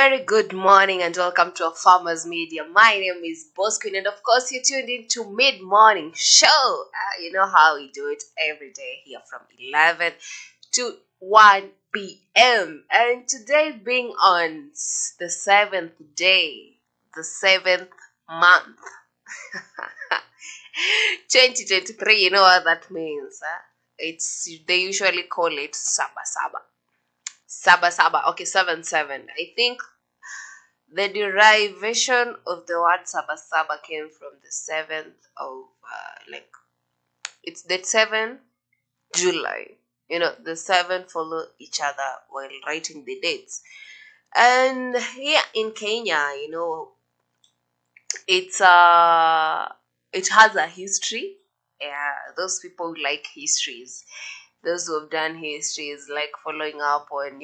very good morning and welcome to a Farmers Media. My name is Boss Queen, and of course, you're tuned into Mid Morning Show. You know how we do it every day here from 11 to 1 p.m. And today, being on the seventh day, the seventh month, 2023, you know what that means? They usually call it Saba Saba. Saba Saba. Okay, 7-7. I think the derivation of the word Saba Saba came from the 7th of, it's the 7th July. You know, the 7 follow each other while writing the dates. And here in Kenya, you know, it has a history. Yeah, those people like histories. Those who have done histories like following up on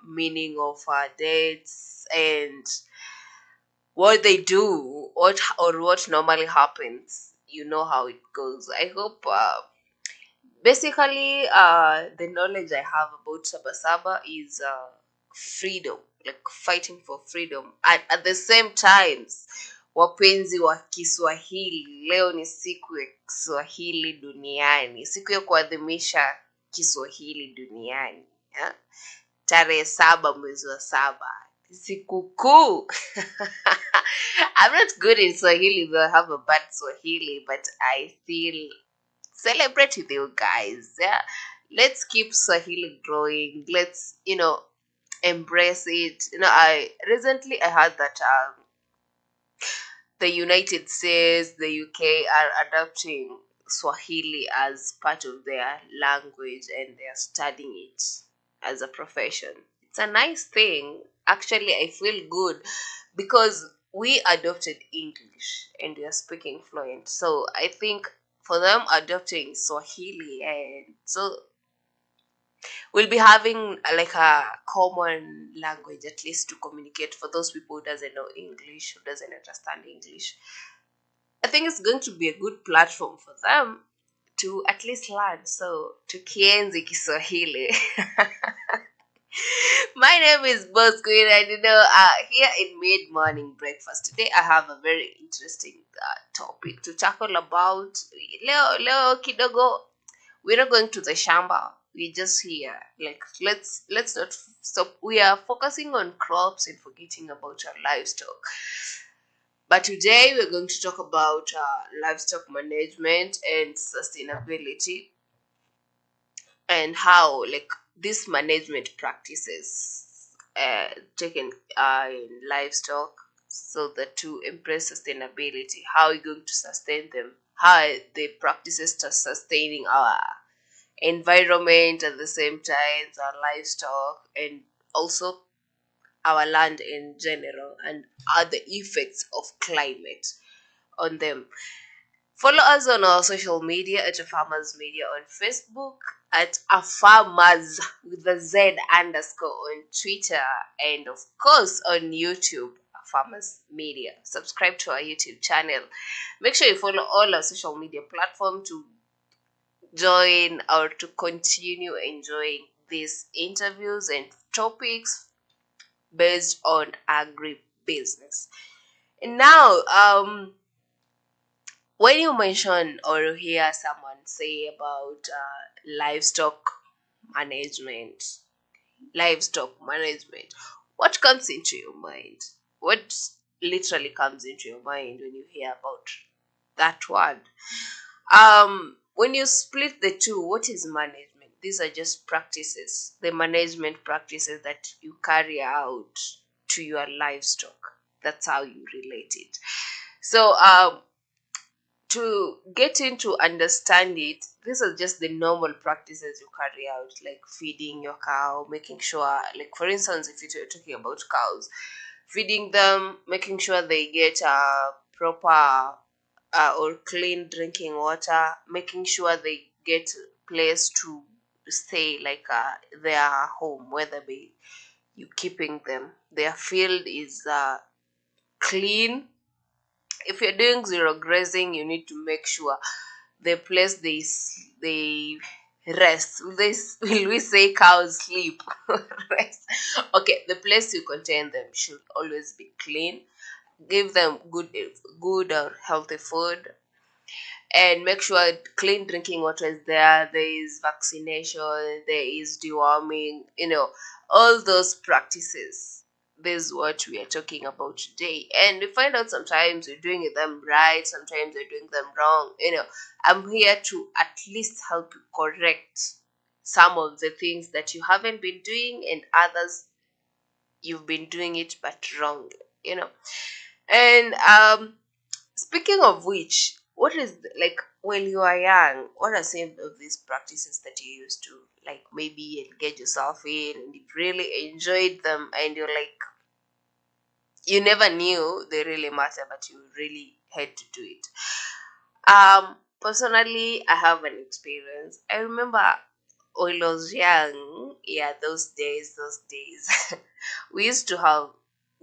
meaning of dates and what they do, what normally happens. You know how it goes. I hope basically the knowledge I have about Saba Saba is freedom, like fighting for freedom, and at the same times, wapenzi wa Kiswahili, leo ni siku ya Kiswahili duniani, siku ya kuadhimisha Kiswahili duniani, yeah? Tarehe 7 mwezi wa 7, siku kuu. I'm not good in Swahili, though I have a bad Swahili, but I still celebrate with you guys. Yeah, let's keep Swahili growing. Let's embrace it. I recently heard that the United States, the UK are adopting Swahili as part of their language, and they are studying it as a profession. It's a nice thing. Actually, I feel good because we adopted English and we are speaking fluent. So I think for them adopting Swahili, and so we'll be having like a common language at least to communicate for those people who doesn't know English, who doesn't understand English. I think it's going to be a good platform for them to at least learn. So to kienzi Kiswahili. My name is Boss Queen, and here in Mid Morning Breakfast today, I have a very interesting topic to tackle about. Leo kidogo, we're not going to the shamba. We're just here. Like let's not stop. We are focusing on crops and forgetting about our livestock. But today we're going to talk about livestock management and sustainability, and how these management practices taken in livestock, so that to embrace sustainability, how are we going to sustain them, how are the practices to sustaining our environment, at the same time our livestock, and also our land in general, and are the effects of climate on them. Follow us on our social media at a Farmers Media on Facebook, at a Farmers with the Z underscore on Twitter, and of course on YouTube, a Farmers Media. Subscribe to our YouTube channel. Make sure you follow all our social media platforms to join or to continue enjoying these interviews and topics based on agribusiness. And now, when you mention or you hear someone say about livestock management, what comes into your mind? What literally comes into your mind when you hear about that word? When you split the two, what is management? These are just practices, the management practices that you carry out to your livestock. That's how you relate it. So, to get into understand it, these are just the normal practices you carry out, like feeding your cow, making sure, like for instance, if you're talking about cows, feeding them, making sure they get proper or clean drinking water, making sure they get a place to stay, like their home, whether be you keeping them, their field is clean. If you're doing zero grazing, you need to make sure the place they Rest. Will we say cows sleep? Rest. Okay, the place you contain them should always be clean. Give them good or healthy food, and make sure clean drinking water is there. There is vaccination, there is deworming, all those practices. This is what we are talking about today, and we find out sometimes we're doing them right, sometimes we're doing them wrong. I'm here to at least help you correct some of the things that you haven't been doing, and others you've been doing it but wrong. you know and Speaking of which, what is like when you are young, what are some of these practices that you used to like maybe engage yourself in and you really enjoyed them and you're like you never knew they really matter but you really had to do it? Personally I have an experience. I remember when I was young, yeah, those days we used to have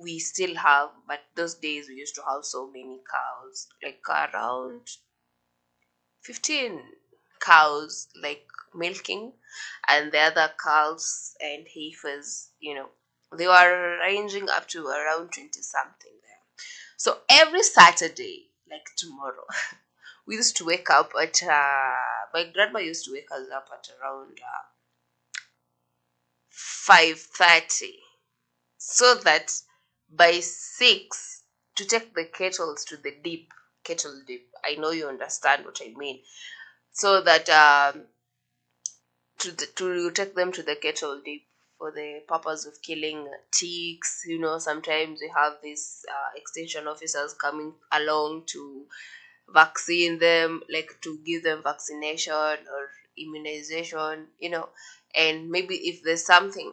we still have, but those days we used to have so many cows, like around 15 cows, like milking, and the other cows and heifers, they were ranging up to around 20 something there. So every Saturday, like tomorrow, we used to wake up at, my grandma used to wake us up at around 5:30, so that by 6 to take the kettles to the deep kettle dip. I know you understand what I mean. So that to take them to the kettle dip for the purpose of killing ticks. Sometimes we have these extension officers coming along to vaccine them, like to give them vaccination or immunization, and maybe if there's something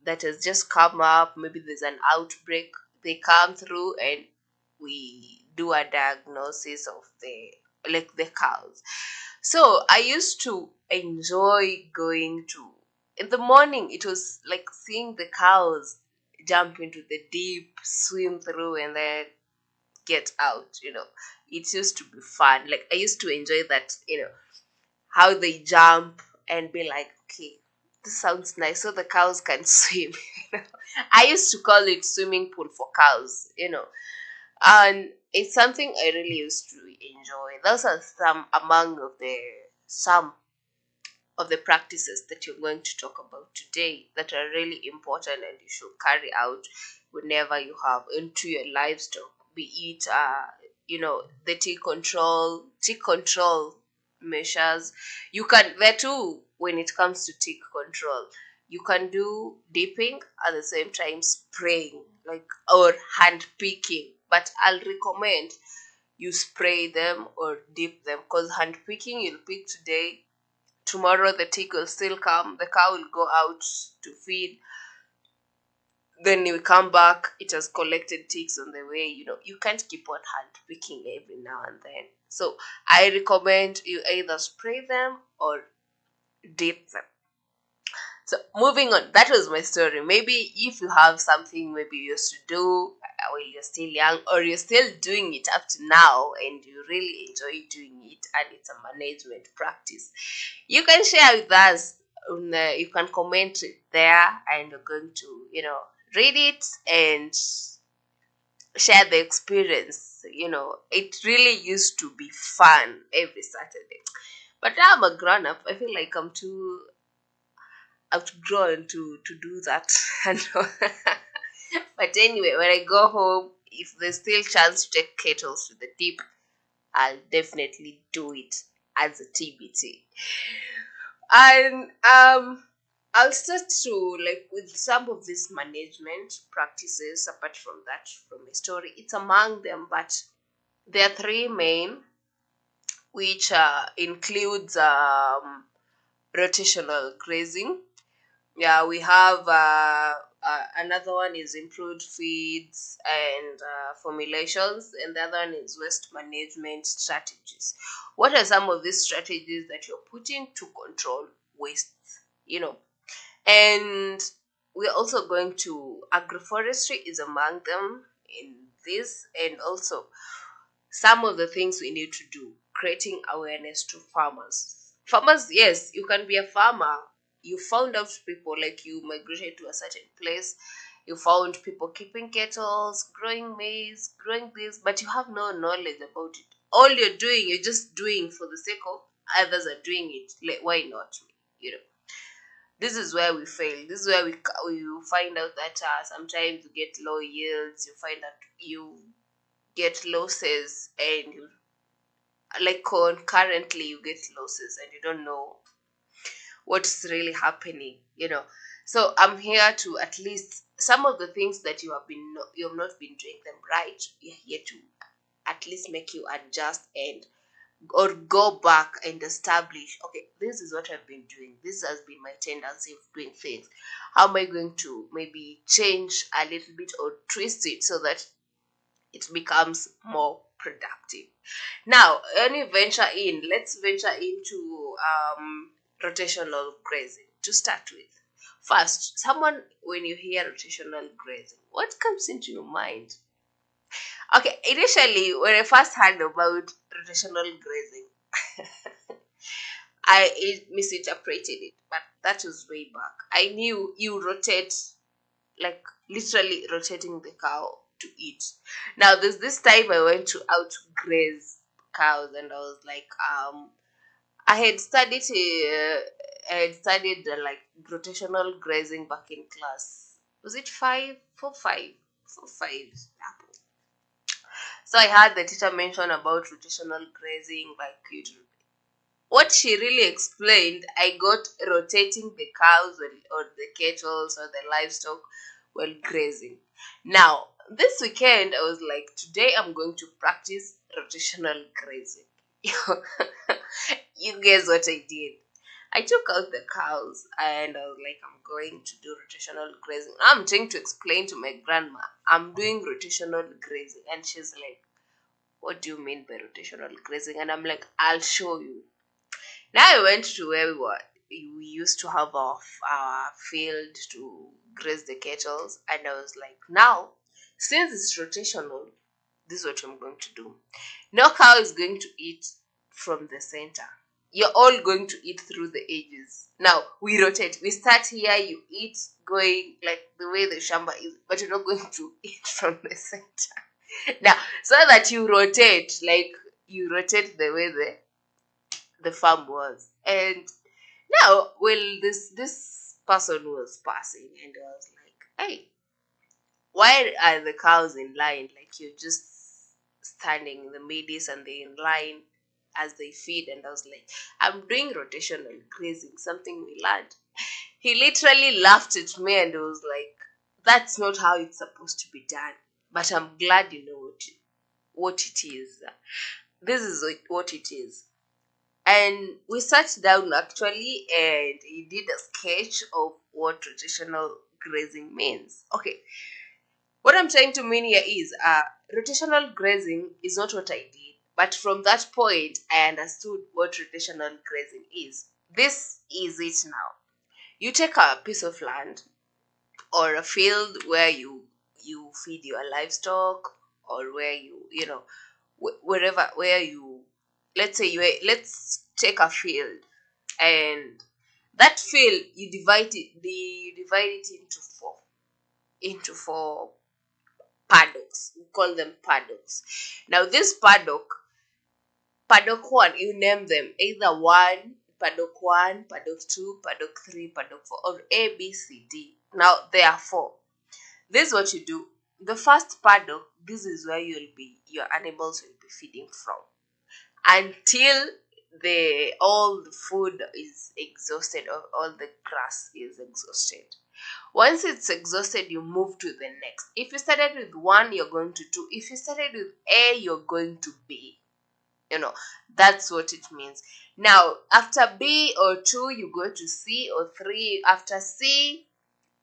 that has just come up, maybe there's an outbreak, they come through and we do a diagnosis of the cows. So I used to enjoy going to in the morning. It was like seeing the cows jump into the deep, swim through, and then get out. It used to be fun. Like I used to enjoy that, how they jump and be like, okay, this sounds nice, so the cows can swim. I used to call it swimming pool for cows, and it's something I really used to enjoy. Those are some of the practices that you're going to talk about today that are really important and you should carry out whenever you have into your livestock, be it the tick control measures. You can there too. When it comes to tick control, you can do dipping at the same time spraying, like, or hand picking, but I'll recommend you spray them or dip them, because hand picking, you'll pick today, tomorrow the tick will still come, the cow will go out to feed, then you come back, it has collected ticks on the way. You can't keep on hand picking every now and then. So I recommend you either spray them or dip them. So moving on, that was my story. Maybe if you have something maybe you used to do while you're still young, or you're still doing it up to now and you really enjoy doing it and it's a management practice, you can share with us. You can comment it there and we're going to, read it and share the experience. It really used to be fun every Saturday. But now I'm a grown up. I feel like I'm too outgrown to do that. And but anyway, when I go home, if there's still chance to take kettles to the deep, I'll definitely do it as a TBT. And I'll start to like with some of these management practices. Apart from that, from my story, it's among them, but there are three main, which includes rotational grazing. Yeah, we have another one is improved feeds and formulations, and the other one is waste management strategies. What are some of these strategies that you're putting to control waste? You know, and we're also going to agroforestry is among them in this, and also some of the things we need to do, creating awareness to farmers. Farmers, yes, you can be a farmer. You found out people, like you migrated to a certain place. You found people keeping kettles, growing maize, growing this, but you have no knowledge about it. All you're doing, you're just doing for the sake of others are doing it. Like, why not me? This is where we fail. This is where we find out that sometimes you get low yields. You find that you get losses, and you, like, concurrently you get losses, and you don't know what's really happening. So I'm here to, at least some of the things that you have not been doing them right, you're here to at least make you adjust, and or go back and establish, okay, this is what I've been doing, this has been my tendency of doing things. How am I going to maybe change a little bit or twist it so that it becomes more productive? Now, let's venture into rotational grazing to start with. First, when you hear rotational grazing, what comes into your mind? Okay, initially, when I first heard about rotational grazing, misinterpreted it, but that was way back. I knew you rotate, like literally rotating the cow to eat. Now, there's this time I went out to graze cows, and I was like, I had studied like rotational grazing back in class. Was it five? 4 5? 4 5. So I heard the teacher mention about rotational grazing, like what she really explained. I got rotating the cows, or the kettles, or the livestock while grazing. Now, this weekend, I was like, today I'm going to practice rotational grazing. You guess what I did? I took out the cows, and I was like, I'm going to do rotational grazing. I'm trying to explain to my grandma, I'm doing rotational grazing. And she's like, what do you mean by rotational grazing? And I'm like, I'll show you. Now I went to where we used to have our field to graze the kettles, and I was like, now, since it's rotational, this is what I'm going to do. No cow is going to eat from the center. You're all going to eat through the edges. Now we rotate. We start here, you eat going like the way the shamba is, but you're not going to eat from the center. Now, so that you rotate the way the farm was. And now, well, this person was passing, and I was like, hey, why are the cows in line? Like, you're just standing in the middies and they're in line as they feed. And I was like, I'm doing rotational grazing, something we learned. He literally laughed at me and was like, that's not how it's supposed to be done. But I'm glad you know what it is. This is what it is. And we sat down actually, and he did a sketch of what rotational grazing means. Okay, what I'm trying to mean here is rotational grazing is not what I did, but from that point, I understood what rotational grazing is. This is it now. You take a piece of land or a field where you feed your livestock, or where wherever where you, let's take a field, and that field you divide it into four paddocks. We call them paddocks. Now, this paddock one, you name them either paddock 1, paddock 2, paddock 3, paddock 4, or A, B, C, D. Now there are 4. This is what you do. The first paddock, this is where your animals will be feeding from until all the food is exhausted, or all the grass is exhausted. Once it's exhausted, you move to the next. If you started with 1, you're going to 2. If you started with A, you're going to B. That's what it means. Now, after B or 2, you go to C or 3. After C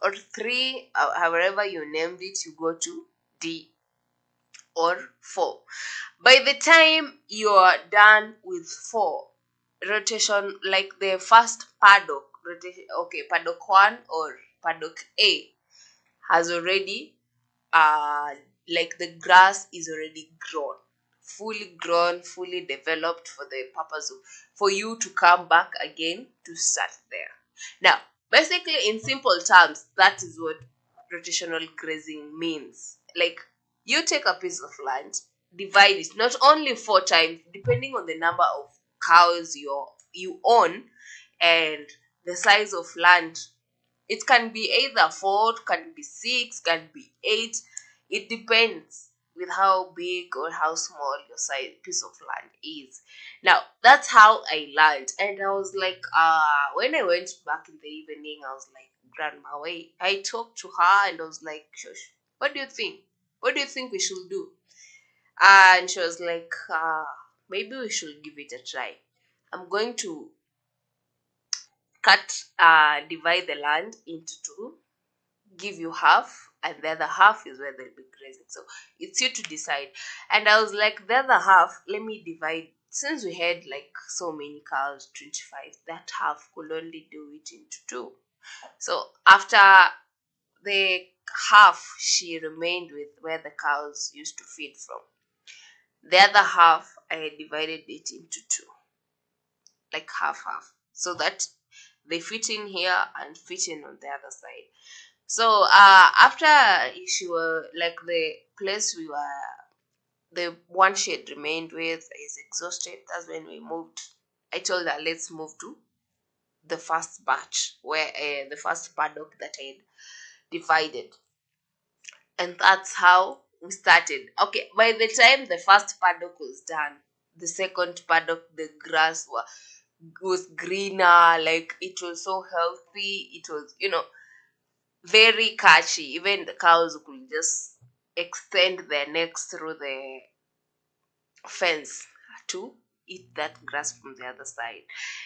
or 3, however you named it, you go to D or 4. By the time you are done with 4, rotation, like the first paddock, paddock 1 or paddock A has already, like the grass is already grown. fully grown, fully developed for the purpose of for you to come back again to start there. Now, basically, in simple terms, that is what rotational grazing means. Like, you take a piece of land, divide it not only 4 times, depending on the number of cows you own and the size of land. It can be either 4, can be 6, can be 8. It depends with how big or how small your size piece of land is. Now that's how I learned, and I was like, when I went back in the evening, I was like, Grandma, wait. I talked to her and I was like, Shush, what do you think? What do you think we should do? And she was like, maybe we should give it a try. I'm going to divide the land into two, give you half, and the other half is where they'll be grazing. So it's you to decide. And I was like, the other half, let me divide. Since we had like so many cows, 25, that half could only do it into two. So after the half she remained with where the cows used to feed from, the other half I had divided it into two, like half half, so that they fit in here and fit in on the other side. So after she were like the place we were, the one she had remained with is exhausted. That's when we moved. I told her, let's move to the first batch where the first paddock that I had divided, and that's how we started. Okay, by the time the first paddock was done, the second paddock, the grass was greener. Like, it was so healthy. It was, very catchy. Even the cows could just extend their necks through the fence to eat that grass from the other side.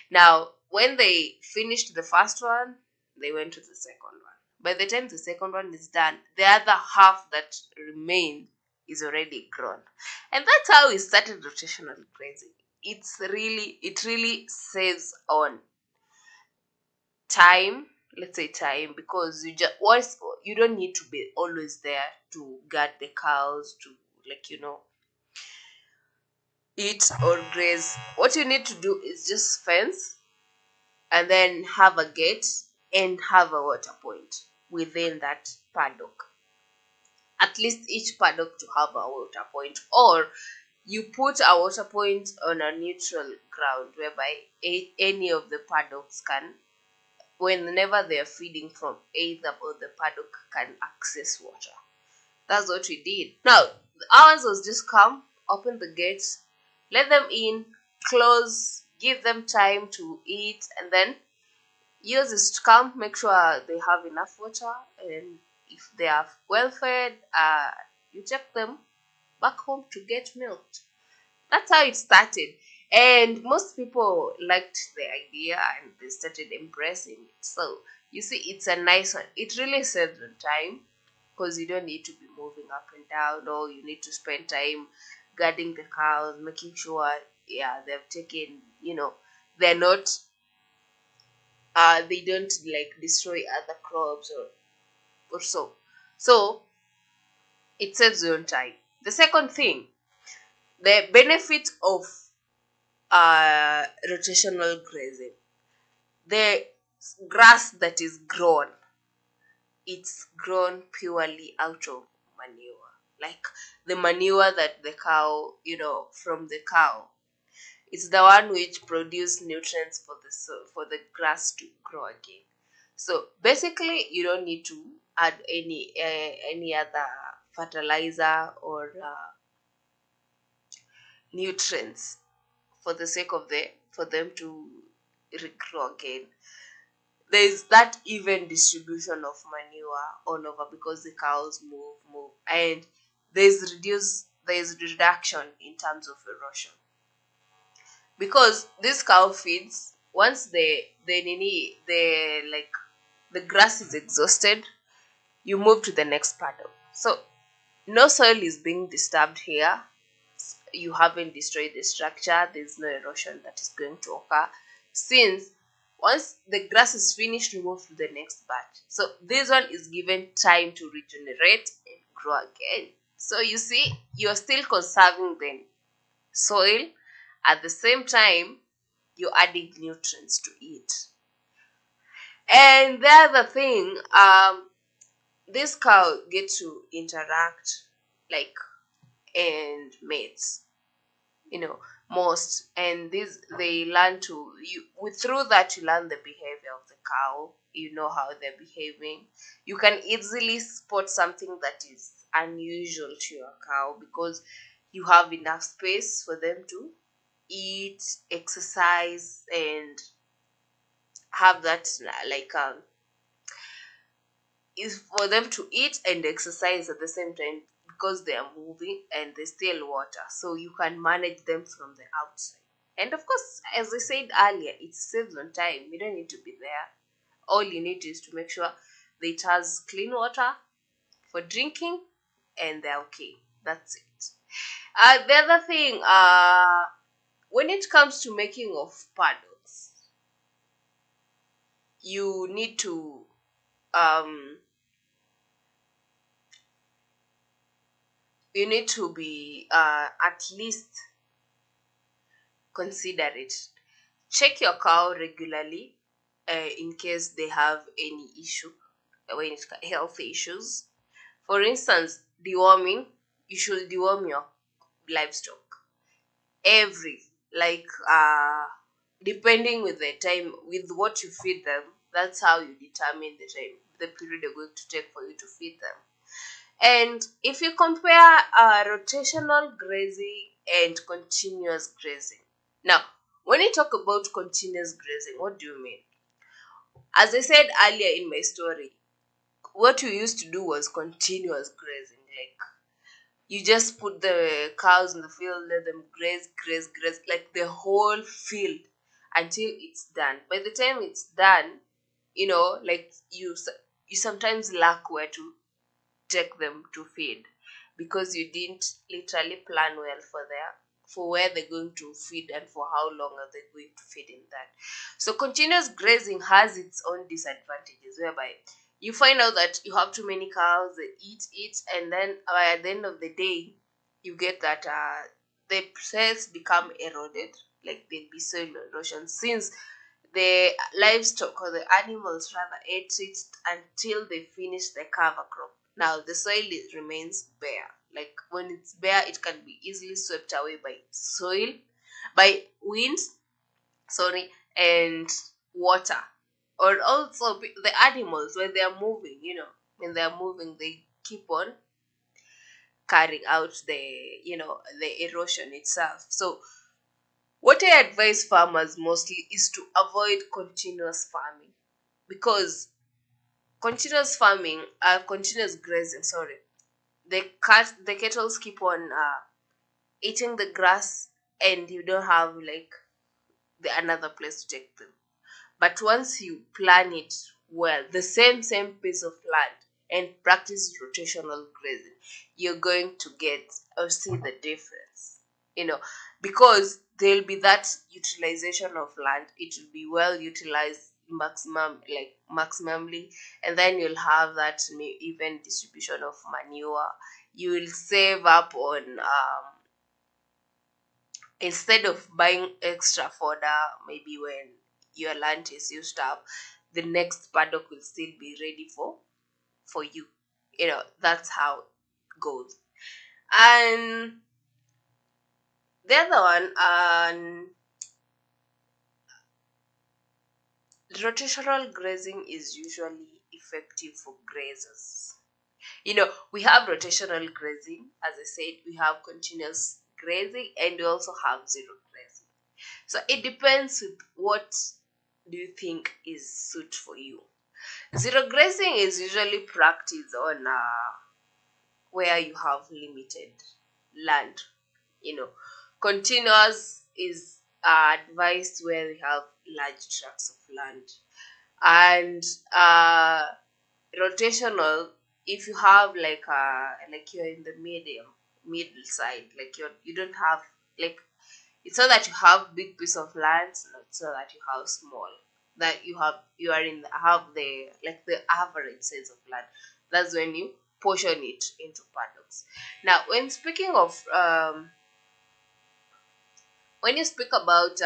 Now, when they finished the first one, they went to the second one. By the time the second one is done, the other half that remained is already grown. And that's how we started rotational grazing. It really saves on time, let's say time, because you don't need to be always there to guard the cows, to, like, eat or graze. What you need to do is just fence, and then have a gate and have a water point within that paddock. At least each paddock to have a water point, or you put a water point on a neutral ground whereby any of the paddocks can, whenever they are feeding from either of the paddock, can access water. That's what we did. Now, ours was just come, open the gates, let them in, close, give them time to eat, and then yours is to come, make sure they have enough water, and if they are well fed, you take them back home to get milked. That's how it started. And most people liked the idea and they started embracing it. So you see, it's a nice one. It really saves on time because you don't need to be moving up and down, or you need to spend time guarding the cows, making sure, yeah, they've taken, they're not, they don't like destroy other crops or so. So it saves you on time. The second thing, the benefit of rotational grazing. The grass that is grown, it's grown purely out of manure. Like the manure that the cow, from the cow. It's the one which produce nutrients for the grass to grow again. So basically, you don't need to add any other fertilizer or nutrients for the sake of for them to regrow again. There's that even distribution of manure all over because the cows move, and there's reduction in terms of erosion, because this cow feeds once the grass is exhausted, you move to the next paddock. So no soil is being disturbed here. You haven't destroyed the structure. There's no erosion that is going to occur, since once the grass is finished, we move to the next batch. So this one is given time to regenerate and grow again. So you see, you're still conserving soil. At the same time, you're adding nutrients to it. And the other thing, this cow get to interact like and mates, you know, most, and this they learn to you with through that you learn the behavior of the cow. You know how they're behaving. You can easily spot something that is unusual to your cow because you have enough space for them to eat, exercise, and have that like is for them to eat and exercise at the same time because they are moving and they steal water. So you can manage them from the outside. And of course, as I said earlier, it saves on time. You don't need to be there. All you need is to make sure that it has clean water for drinking and they're okay. That's it. The other thing, when it comes to making of paddles, you need to um be at least considerate. Check your cow regularly in case they have any issue when it's health issues. For instance, deworming. You should deworm your livestock every like depending with the time with what you feed them. That's how you determine the period you're going to take for you to feed them. And if you compare rotational grazing and continuous grazing. Now, when you talk about continuous grazing, what do you mean? As I said earlier in my story, what we used to do was continuous grazing. Like, you just put the cows in the field, let them graze, graze, graze, like the whole field until it's done. By the time it's done, like you sometimes lack where to take them to feed because you didn't literally plan well for where they're going to feed and for how long are they going to feed in that. So continuous grazing has its own disadvantages whereby you find out that you have too many cows, they eat, and then at the end of the day, you get that the cells become eroded, like there'll be soil erosion since the livestock or the animals rather ate it until they finish the cover crop. Now the soil remains bare. Like when it's bare, it can be easily swept away by soil, by winds, sorry, and water. Or also the animals when they are moving, when they are moving, they keep on carrying out the erosion itself. So what I advise farmers mostly is to avoid continuous farming because continuous grazing, sorry, the cattle keep on eating the grass and you don't have like another place to take them. But once you plan it well, the same piece of land, and practice rotational grazing, you're going to get or see the difference. Because there'll be that utilization of land. It will be well utilized maximally, and then you'll have that even distribution of manure. You will save up on instead of buying extra fodder, maybe when your land is used up, the next paddock will still be ready for you. That's how it goes. And the other one, rotational grazing is usually effective for grazers. We have rotational grazing, as I said, we have continuous grazing, and we also have zero grazing. So it depends with what do you think is suit for you. Zero grazing is usually practiced on where you have limited land. Continuous is advised where we have large tracts of land, and rotational if you have like you're in the middle side, like you don't have like it's not that you have big piece of land, it's not that you have small, that you are in have the like the average size of land. That's when you portion it into paddocks. Now when speaking of When you speak about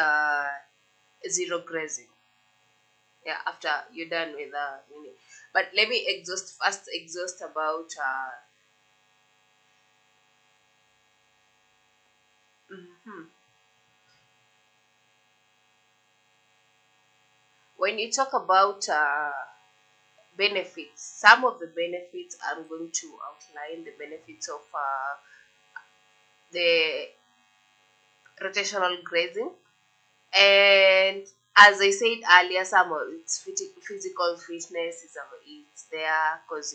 zero grazing, yeah, after you're done with but let me exhaust about mhm. When you talk about benefits, some of the benefits I'm going to outline the benefits of the rotational grazing. And as I said earlier, some of its physical fitness is there because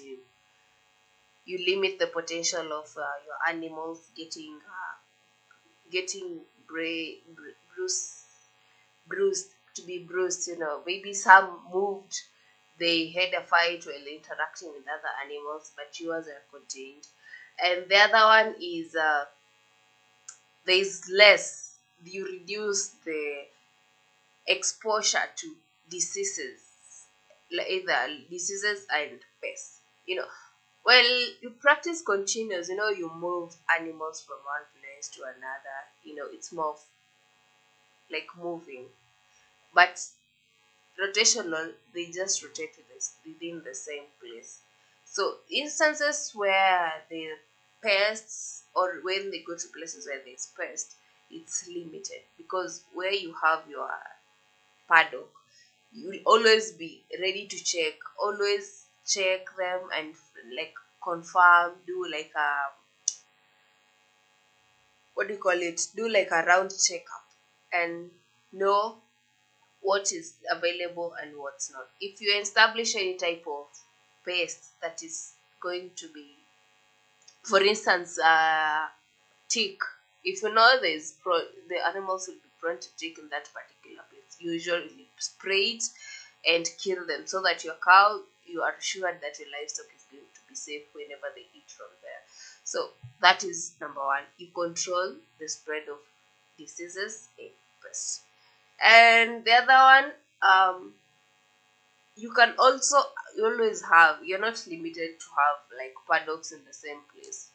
you limit the potential of your animals getting bruised to be bruised. Maybe some moved, they had a fight while interacting with other animals, but yours are contained. And the other one is there is less. You reduce the exposure to diseases, either diseases and pests. Well, you practice continuous. You move animals from one place to another. It's more of like moving. But rotational, they just rotate within the same place. So instances where the pests, or when they go to places where there's pests, it's limited, because where you have your paddock, you will always be ready to check, always check them and like confirm, do like a, what do you call it, do like a round checkup and know what is available and what's not. If you establish any type of pest that is going to be, for instance, tick, if you know the animals will be prone to tick in that particular place, you usually spray it and kill them, so that your cow, you are assured that your livestock is going to be safe whenever they eat from there. So that is number one. You control the spread of diseases and pests. And the other one, you can also, you always have, you're not limited to have like paddocks in the same place.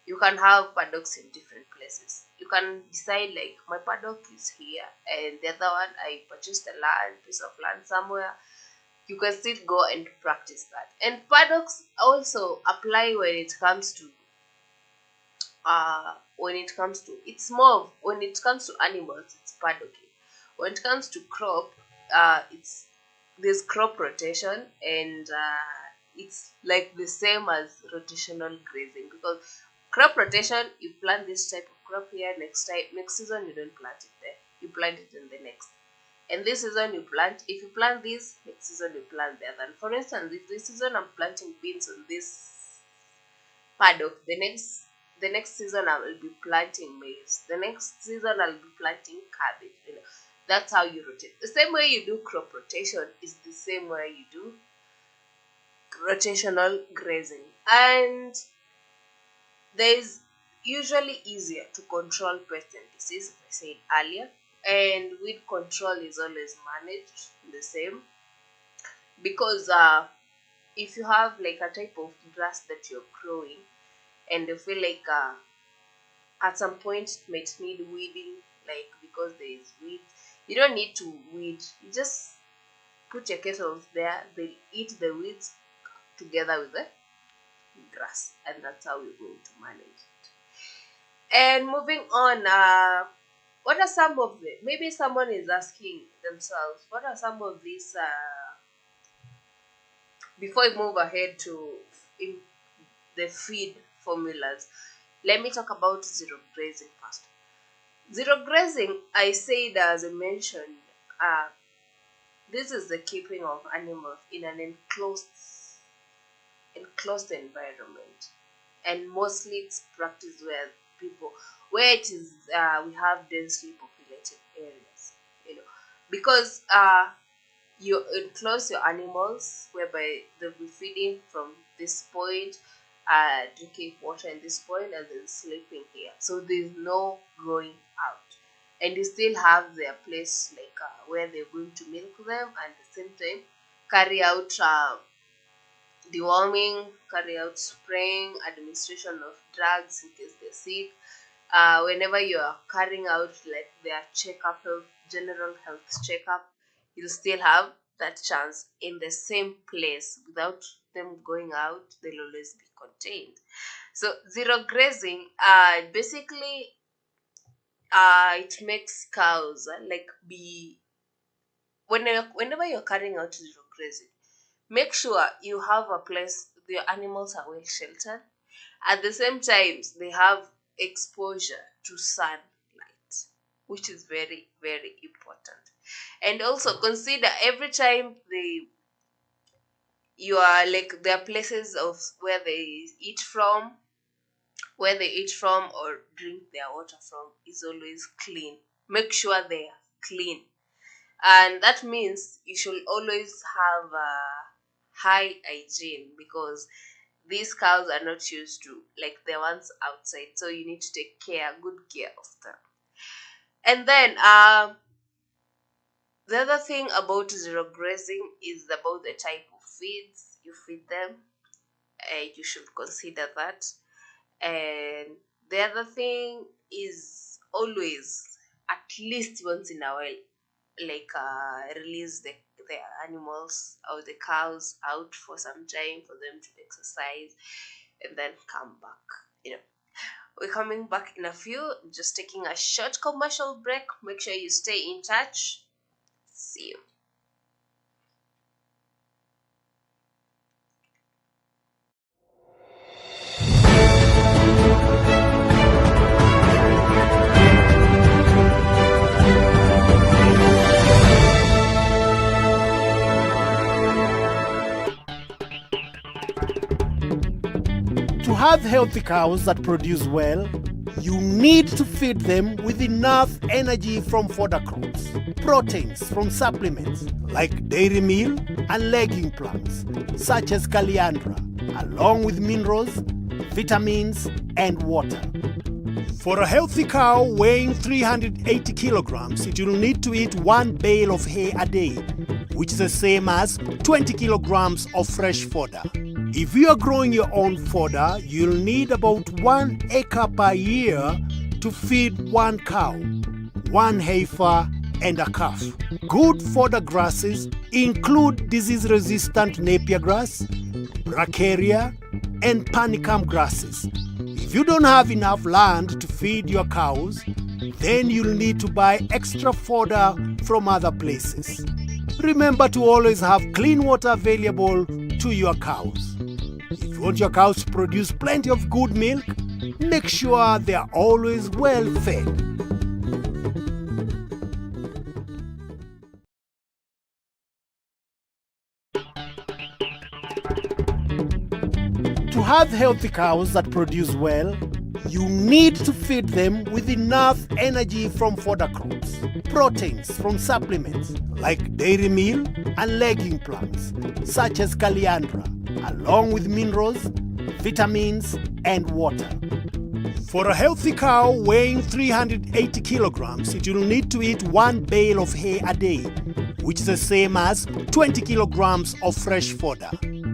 You can have paddocks in different places. You can decide like, my paddock is here, and the other one I purchased a piece of land somewhere. You can still go and practice that. And paddocks also apply it's more of, when it comes to animals, it's paddocking. When it comes to crop, it's there's crop rotation, and it's like the same as rotational grazing, because crop rotation, you plant this type of crop here, next season you don't plant it there, you plant it in the next. And this season you plant, if you plant this, next season you plant the other. And for instance, if this season I'm planting beans on this paddock, the next season I will be planting maize. The next season I'll be planting cabbage. That's how you rotate. The same way you do crop rotation is the same way you do rotational grazing. And there's usually easier to control pest and disease, as I said earlier. And weed control is always managed the same, because if you have like a type of grass that you're growing, and you feel like at some point it might need weeding, like because there is weed, you don't need to weed. You just put your kettles there, they eat the weeds together with the grass, and that's how we're going to manage it. And moving on, what are some of the, maybe someone is asking themselves, what are some of these before we move ahead to in the feed formulas, let me talk about zero grazing first. Zero grazing, I said, as I mentioned, this is the keeping of animals in an enclosed environment, and mostly it's practiced where it is we have densely populated areas, because you enclose your animals, whereby they'll be feeding from this point, drinking water in this point, and then sleeping here. So there's no going out, and you still have their place, like where they're going to milk them, and at the same time carry out deworming, carry out spraying, administration of drugs in case they're sick, whenever you are carrying out like their checkup, general health checkup, you'll still have that chance in the same place without them going out. They'll always be contained. So zero grazing, basically, it makes cows like be whenever you're carrying out zero grazing, make sure you have a place your animals are well sheltered. At the same time, they have exposure to sunlight, which is very, very important. And also consider every time you are like there are places of where they eat from or drink their water from is always clean. Make sure they are clean, and that means you should always have a high hygiene, because these cows are not used to like the ones outside, so you need to take good care of them. And then the other thing about zero grazing is about the type of feeds you feed them. You should consider that. And the other thing is always, at least once in a while, like release the animals or the cows out for some time for them to exercise and then come back. You know, we're coming back in a few. Just taking a short commercial break. Make sure you stay in touch. See you. To have healthy cows that produce well, you need to feed them with enough energy from fodder crops, proteins from supplements like dairy meal and legume plants such as caliandra, along with minerals, vitamins, and water. For a healthy cow weighing 380 kilograms, it will need to eat 1 bale of hay a day, which is the same as 20 kilograms of fresh fodder. If you are growing your own fodder, you'll need about 1 acre per year to feed 1 cow, 1 heifer, and a calf. Good fodder grasses include disease-resistant Napier grass, bracharia, and panicum grasses. If you don't have enough land to feed your cows, then you'll need to buy extra fodder from other places. Remember to always have clean water available to your cows. If you want your cows to produce plenty of good milk, make sure they are always well fed. To have healthy cows that produce well, you need to feed them with enough energy from fodder crops, proteins from supplements like dairy meal and legume plants such as caliandra, along with minerals, vitamins, and water. For a healthy cow weighing 380 kilograms, it will need to eat 1 bale of hay a day, which is the same as 20 kilograms of fresh fodder.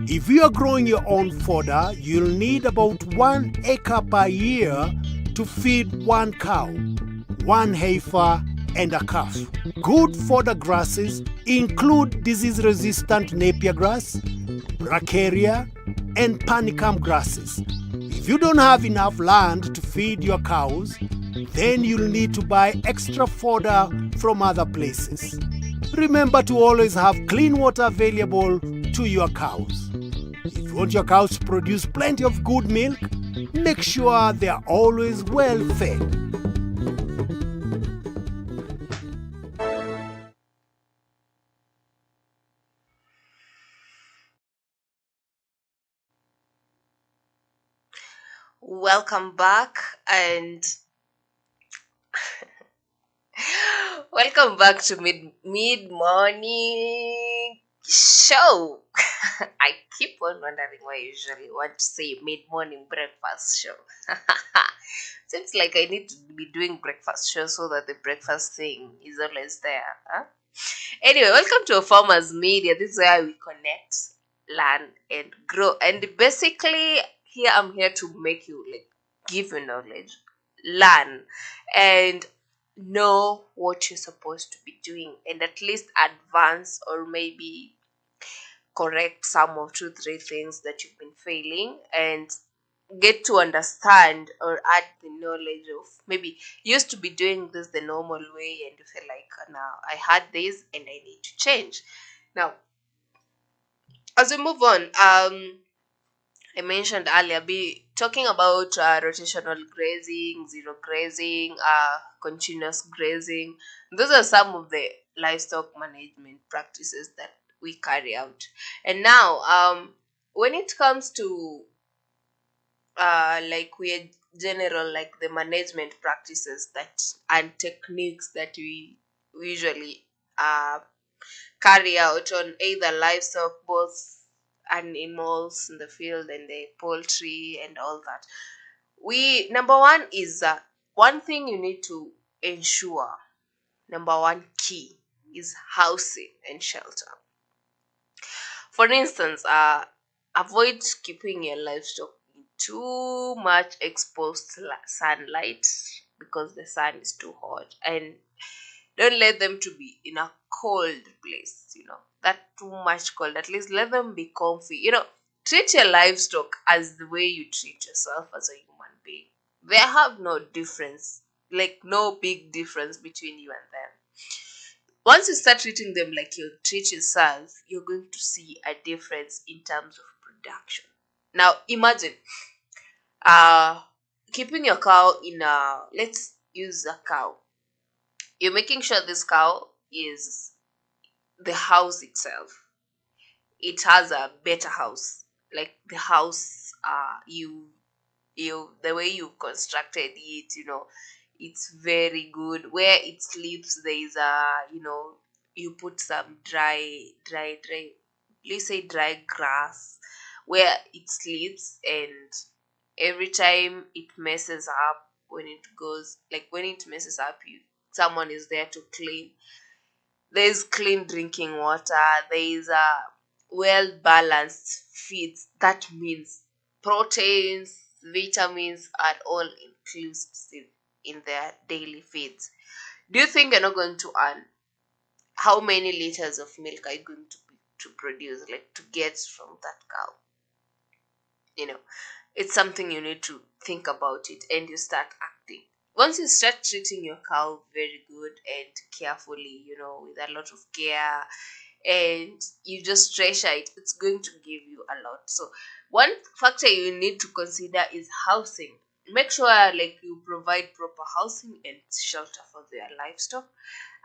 If you are growing your own fodder, you'll need about 1 acre per year to feed 1 cow, 1 heifer, and a calf. Good fodder grasses include disease-resistant Napier grass, bracharia, and panicum grasses. If you don't have enough land to feed your cows, then you'll need to buy extra fodder from other places. Remember to always have clean water available to your cows. If you want your cows to produce plenty of good milk, make sure they are always well fed. Welcome back, and welcome back to mid morning show. I keep on wondering why I usually want to say mid morning breakfast show. Seems like I need to be doing breakfast show so that the breakfast thing is always there. Huh? Anyway, welcome to a Farmers Media. This is where we connect, learn, and grow. And basically, here I'm here to make you like give you knowledge, learn and know what you're supposed to be doing, and at least advance or maybe correct some of two, three things that you've been failing, and get to understand or add the knowledge of maybe you used to be doing this the normal way and you feel like now I had this and I need to change. Now, as we move on, I mentioned earlier, be talking about rotational grazing, zero grazing, continuous grazing. Those are some of the livestock management practices that we carry out. And now, when it comes to like we general like the management practices that and techniques that we usually uh, carry out on either livestock, both animals in the field and the poultry and all that. We number one is one thing you need to ensure. Number one key is housing and shelter. For instance, avoid keeping your livestock in too much exposed sunlight because the sun is too hot, and don't let them to be in a cold place, that too much cold. At least let them be comfy. Treat your livestock as the way you treat yourself as a human being. They have no difference, like no big difference between you and them. Once you start treating them like you treat yourself, you're going to see a difference in terms of production. Now, imagine uh keeping your cow in a, let's use a cow. You're making sure this cow is the house itself. It has a better house, like the house you the way you've constructed it, it's very good. Where it sleeps, there is a, you put some dry, let's say dry grass where it sleeps, and every time it messes up, when it goes, like when it messes up, someone is there to clean. There's clean drinking water, there's a well balanced feeds. That means proteins, vitamins are all inclusive in their daily feeds. Do you think you're not going to earn? How many liters of milk are you going to produce, like to get from that cow? you know it's something you need to think about it, and you start acting. Once you start treating your cow very good and carefully, with a lot of care, and you just treasure it, it's going to give you a lot. So one factor you need to consider is housing. Make sure like you provide proper housing and shelter for their livestock.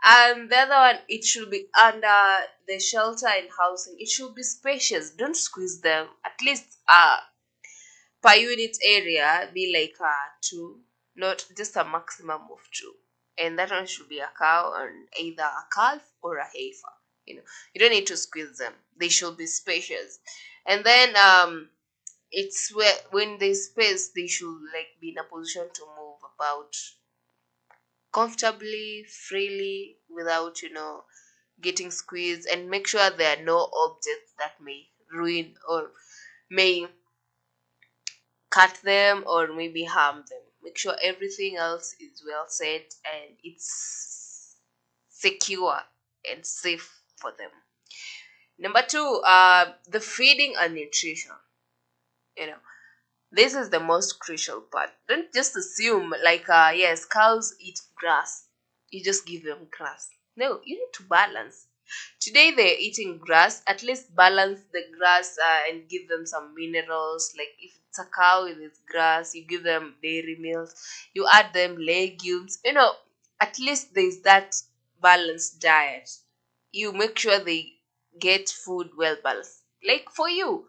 And the other one, it should be under the shelter and housing, it should be spacious. Don't squeeze them. At least per unit area be like two, not just a maximum of two. And that one should be a cow and either a calf or a heifer. You don't need to squeeze them. They should be spacious. And then it's where when there's space, they should like be in a position to move about comfortably, freely, without getting squeezed. And make sure there are no objects that may ruin or may cut them or maybe harm them. Make sure everything else is well set and it's secure and safe for them. Number two, the feeding and nutrition. You know, this is the most crucial part. Don't just assume like yes, cows eat grass. You just give them grass. No, you need to balance. Today they're eating grass. At least balance the grass and give them some minerals. Like if it's a cow with its grass, you give them dairy milk. You add them legumes. At least there's that balanced diet. You make sure they get food well balanced. Like for you,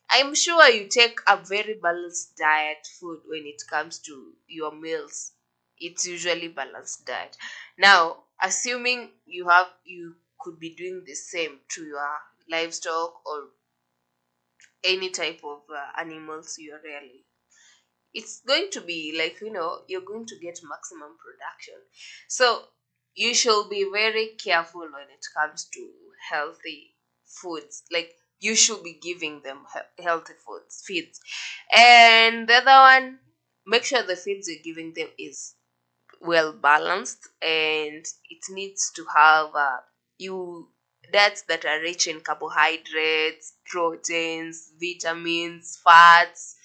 I'm sure you take a very balanced diet food when it comes to your meals. It's usually balanced diet. Now, assuming you could be doing the same to your livestock or any type of animals you're rearing, it's going to be like you're going to get maximum production. So you should be very careful when it comes to healthy foods. Like you should be giving them healthy foods feeds. And the other one, Make sure the feeds you're giving them is well balanced, and it needs to have you diets that are rich in carbohydrates, proteins, vitamins, fats,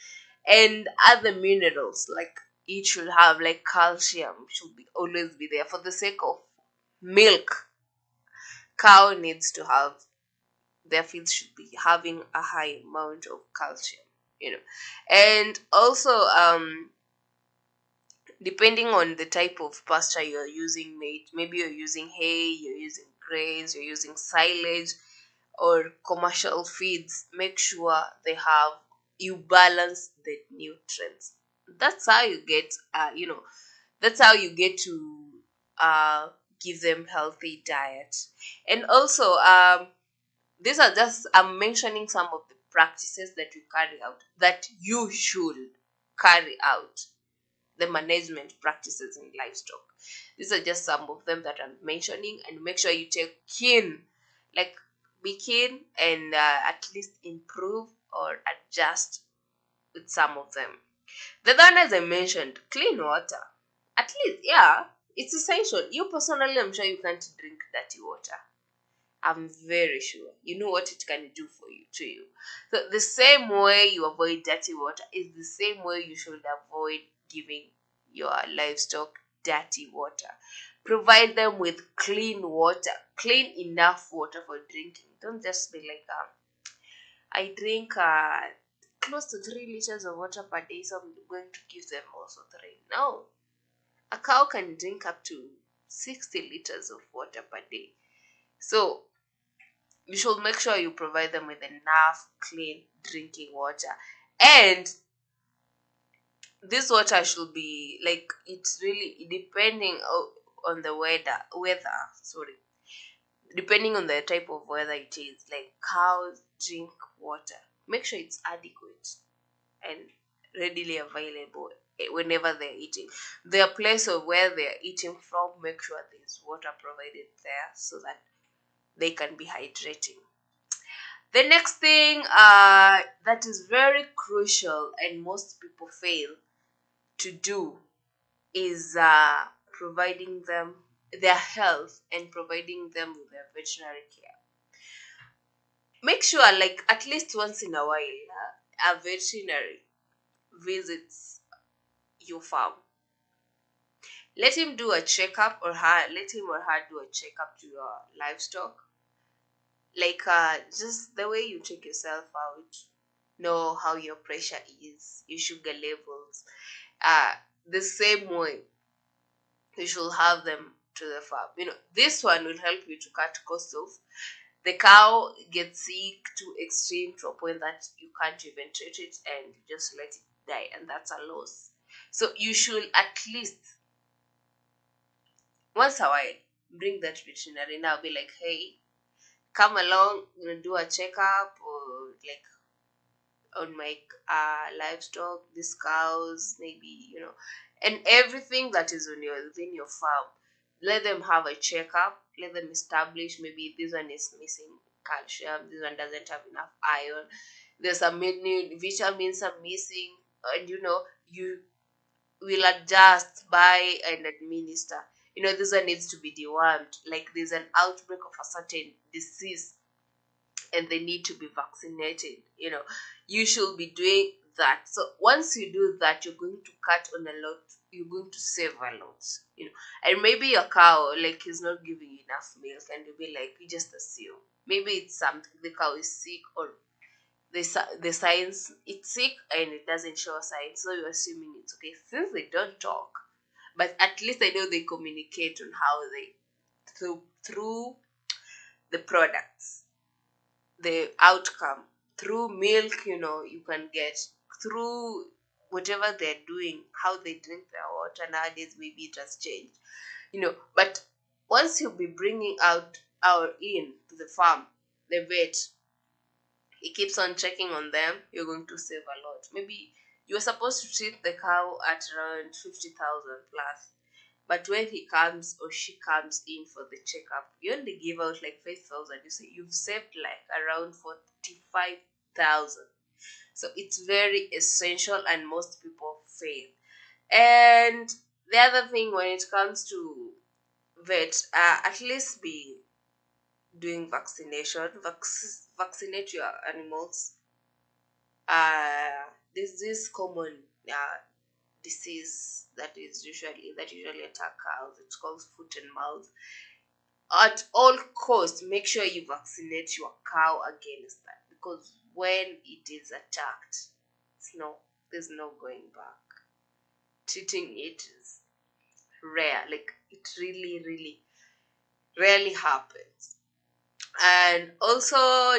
and other minerals. Like it should have like calcium should be always be there for the sake of milk. Cow needs to have, their feeds should be having a high amount of calcium, you know. And also depending on the type of pasture you're using, mate, maybe you're using hay, you're using grains, you're using silage or commercial feeds, make sure they have, you balance the nutrients. That's how you get that's how you get to give them healthy diet. And also these are just, I'm mentioning some of the practices that you carry out, that you should carry out, the management practices in livestock. These are just some of them that I'm mentioning, and make sure you take keen, like be keen and at least improve or adjust with some of them. The other one, as I mentioned, clean water. At least, yeah, it's essential. You personally, I'm sure you can't drink dirty water. I'm very sure you know what it can do for you to you. So the same way you avoid dirty water is the same way you should avoid giving your livestock dirty water. Provide them with clean water, clean enough water for drinking. Don't just be like, I drink close to 3 liters of water per day, so I'm going to give them also three. No, a cow can drink up to 60 liters of water per day. So you should make sure you provide them with enough clean drinking water. And this water should be like, it's really depending on the weather, sorry, depending on the type of weather it is. Like cows drink water, make sure it's adequate and readily available whenever they're eating. Their place of where they're eating from, make sure there's water provided there so that they can be hydrating. The next thing that is very crucial and most people fail to do is providing them their health and providing them with their veterinary care. Make sure, like, at least once in a while, a veterinary visits your farm. Let him do a checkup, or her, let him or her do a checkup to your livestock, like just the way you check yourself out, know how your pressure is, your sugar levels, uh the same way you should have them to the farm. This one will help you to cut costs of, the cow gets sick to extreme to a point that you can't even treat it and you just let it die, and that's a loss. So you should at least once a while bring that veterinary. Now be like, hey, come along, do a checkup, or like on my livestock, these cows, maybe, and everything that is on within your farm. Let them have a checkup. Let them establish, maybe this one is missing calcium, this one doesn't have enough iron, there's some many vitamins are missing, and you will adjust, buy and administer. This one needs to be dewormed, like there's an outbreak of a certain disease and they need to be vaccinated. You should be doing that. So once you do that, you're going to cut on a lot, you're going to save a lot. And maybe your cow, like, is not giving you enough milk, and you'll be like, you just assume maybe it's something, the cow is sick, or the signs, it's sick and it doesn't show signs, so you're assuming it's okay since they don't talk. But at least I know they communicate on how they, through the products, the outcome, through milk, you can get, through whatever they're doing, how they drink their water. Nowadays maybe it has changed, but once you'll be bringing out our in to the farm, the vet, he keeps on checking on them, you're going to save a lot. Maybe you're supposed to treat the cow at around 50,000 plus, but when he comes or she comes in for the checkup, you only give out like 5,000. You say you've saved like around 45,000. So it's very essential, and most people fail. And the other thing when it comes to vet, at least be doing vaccination, vaccinate your animals. There's this common disease that usually attack cows. It's called foot and mouth. At all costs, make sure you vaccinate your cow against that, because when it is attacked, it's no there's no going back. Treating it is rare, like it really, really rarely happens. And also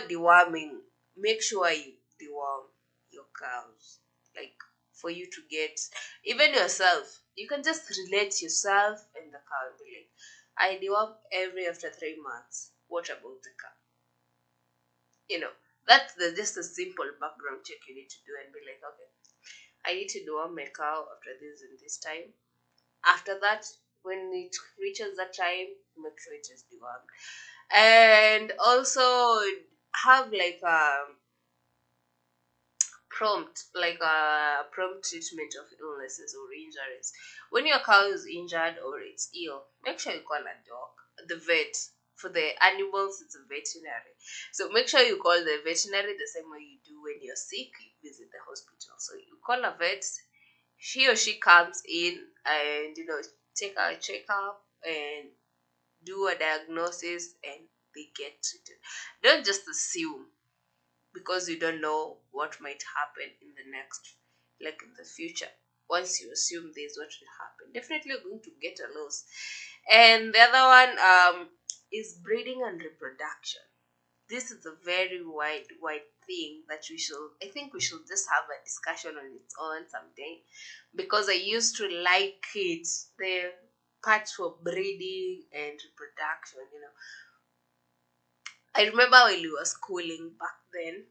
deworming, make sure you deworm your cows, like for you to get, even yourself, you can just relate yourself and the cow and be like, I deworm every after 3 months. What about the cow? You know, that's just a simple background check you need to do and be like, okay, I need to deworm my cow after this and this time. After that, when it reaches that time, make sure it is dewormed. And also have like a prompt treatment of illnesses or injuries. When your cow is injured or it's ill, make sure you call a doc, the vet. For the animals, it's a veterinary. So make sure you call the veterinary the same way you do when you're sick, you visit the hospital. So you call a vet, she or she comes in and take a checkup and do a diagnosis, and they get treated. Don't just assume, because you don't know what might happen in the next, like in the future. Once you assume this, what will happen, definitely you're going to get a loss. And the other one is breeding and reproduction. This is a very wide thing that I think we should just have a discussion on its own someday, because I used to like it, the part for breeding and reproduction. I remember when we were schooling back then,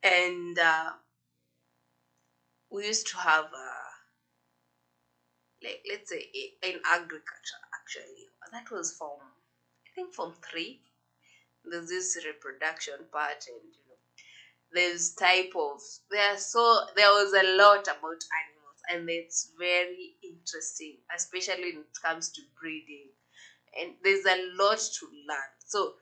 and we used to have like, let's say, in agriculture, actually that was from, I think, from 3. There's this reproduction part, and there's type of there was a lot about animals, and it's very interesting, especially when it comes to breeding, and there's a lot to learn. So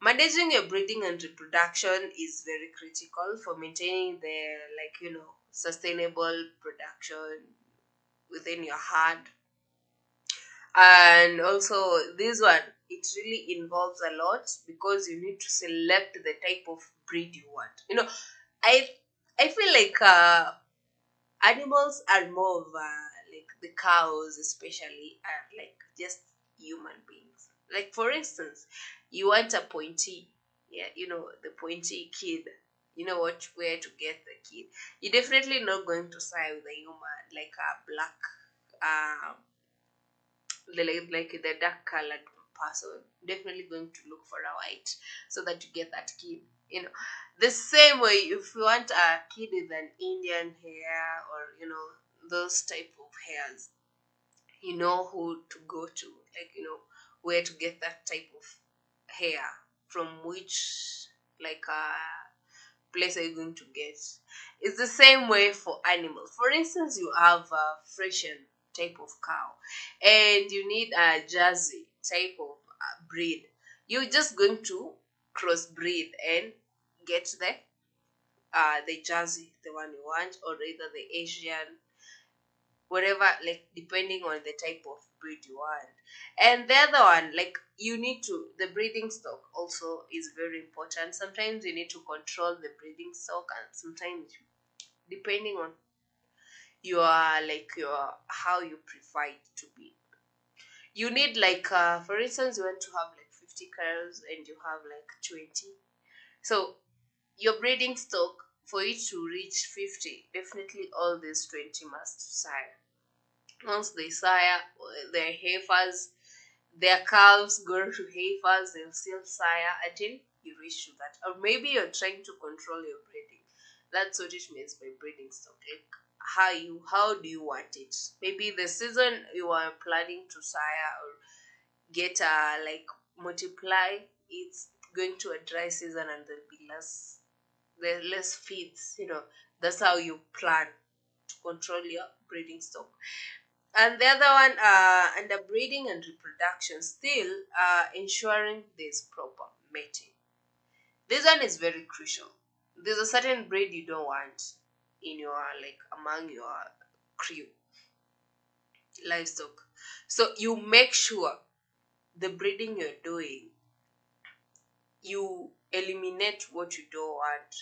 managing your breeding and reproduction is very critical for maintaining the, sustainable production within your herd. And also this one, it really involves a lot, because you need to select the type of breed you want. I I feel like animals are more of like the cows especially are like just human beings. Like, for instance, you want a pointy, yeah, the pointy kid. You know what where to get the kid. You're definitely not going to side with a human, like a black, um like the dark colored person. Definitely going to look for a white, so that you get that kid. The same way, if you want a kid with an Indian hair, or those type of hairs, you know who to go to, like, where to get that type of hair, from which, like, place are you going to get. It's the same way for animals. For instance, you have a Frisian type of cow, and you need a Jersey type of breed. You're just going to crossbreed and get the Jersey, the one you want, or either the Asian, whatever, like, depending on the type of breed you want. And the other one, like, you need to, the breeding stock also is very important. Sometimes you need to control the breeding stock, and sometimes, depending on your how you prefer it to be, you need, like, for instance, you want to have like 50 cows and you have like 20. So your breeding stock, for it to reach 50, definitely all these 20 must sire. Once they sire, their heifers, their calves go to heifers, they'll still sire until you reach to that. Or maybe you're trying to control your breeding. That's what it means by breeding stock. Like, how do you want it? Maybe the season you are planning to sire or get like multiply, it's going to a dry season, and there'll be less feeds. That's how you plan. to control your breeding stock. And the other one, under breeding and reproduction, still ensuring there's proper mating. This one is very crucial. There's a certain breed you don't want in your, like, among your crew livestock. So you make sure the breeding you're doing, you eliminate what you don't want.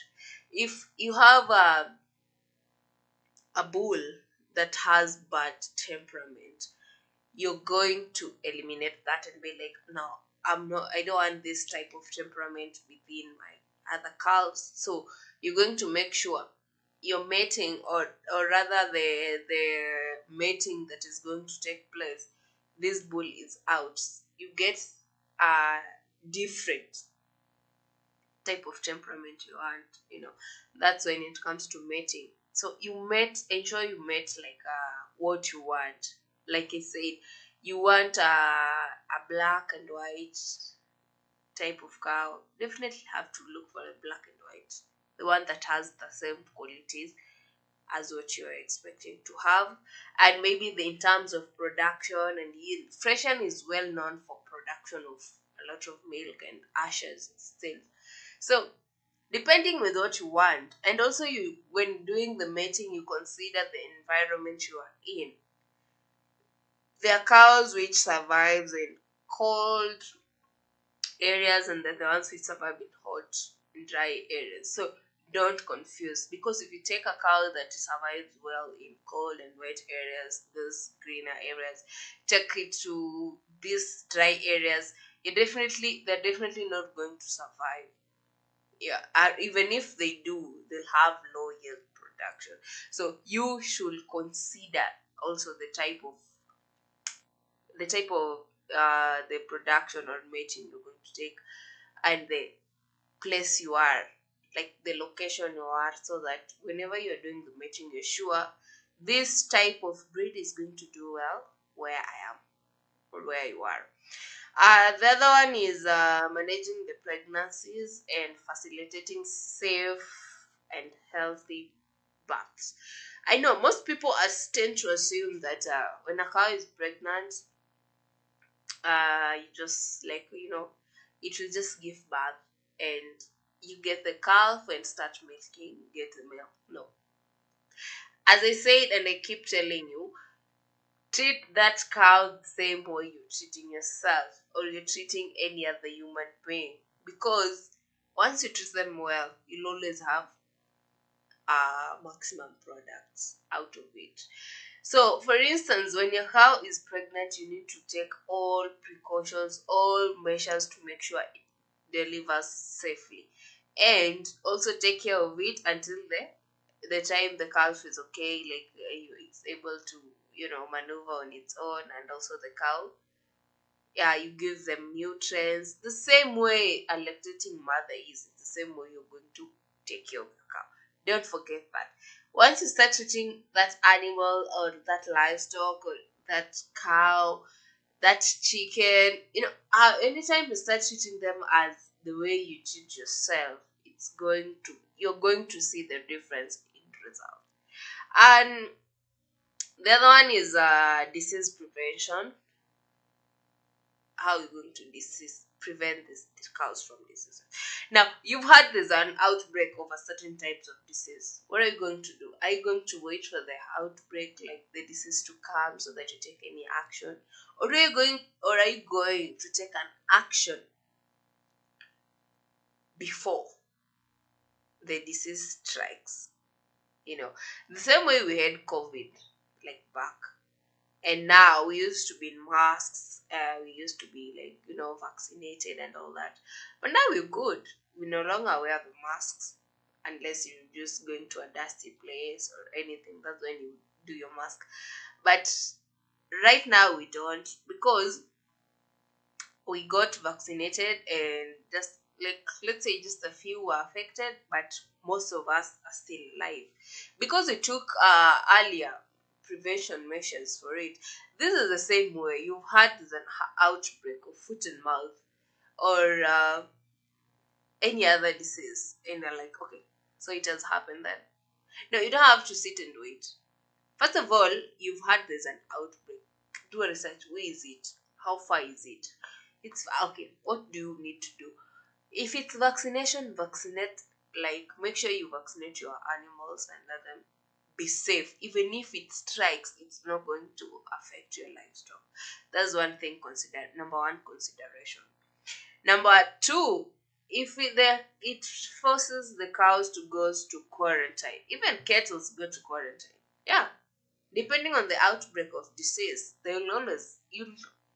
If you have a bull that has bad temperament, you're going to eliminate that and be like, no, I don't want this type of temperament within my other calves. So you're going to make sure your mating, or rather the mating that is going to take place, this bull is out. You get a different type of temperament you want, that's when it comes to mating. So ensure you mate like what you want. Like I said, you want a black and white type of cow, definitely have to look for a black and white, the one that has the same qualities as what you're expecting to have. And maybe in terms of production and yield, Freshen is well known for production of a lot of milk and ashes still. So depending with what you want, and also you, when doing the mating, you consider the environment you are in. There are cows which survives in cold areas, and then the ones which survive in hot and dry areas. So don't confuse, because if you take a cow that survives well in cold and wet areas, those greener areas, take it to these dry areas, they're definitely not going to survive. Yeah, even if they do, they'll have low yield production. So you should consider also the type of the production or mating you're going to take, and the place you are, like the location you are, so that whenever you're doing the mating, you're sure this type of breed is going to do well where I am or where you are. The other one is managing the pregnancies and facilitating safe and healthy births. I know most people tend to assume that when a cow is pregnant, you just, like, it will just give birth and you get the calf and start milking, you get the milk. No. As I said, and I keep telling you, treat that cow the same way you're treating yourself or you're treating any other human being. Because once you treat them well, you'll always have maximum products out of it. So, for instance, when your cow is pregnant, you need to take all precautions, all measures to make sure it delivers safely, and also take care of it until the time the calf is okay, like it's able to maneuver on its own, and also the cow, yeah, you give them nutrients the same way a lactating mother is. It's the same way you're going to take care of your cow. Don't forget that. Once you start treating that animal or that livestock or that cow, that chicken, anytime you start treating them as the way you treat yourself, you're going to see the difference in result. And the other one is disease prevention. How are you going to prevent these cows from disease? Now, you've had there's an outbreak of a certain types of disease. What are you going to do? Are you going to wait for the outbreak, like the disease, to come so that you take any action? Or are you going to take an action before the disease strikes? The same way we had COVID, like back. And now we used to be in masks, we used to be like, vaccinated and all that. But now we're good. We no longer wear the masks unless you're just going to a dusty place or anything. That's when you do your mask. But right now we don't, because we got vaccinated, and just like, let's say just a few were affected, but most of us are still alive because we took earlier prevention measures for it. This is the same way you've had an outbreak of foot and mouth or any other disease, and you're like, okay, so it has happened then. No, you don't have to sit and wait. First of all, you've had there's an outbreak. Do a research. Where is it? How far is it? It's okay. What do you need to do? If it's vaccination, vaccinate. Like, make sure you vaccinate your animals and let them be safe. Even if it strikes, it's not going to affect your livestock. That's one thing consider. Number one consideration. Number two, if it forces the cows to go to quarantine, even cattle go to quarantine. Yeah, depending on the outbreak of disease, they will always you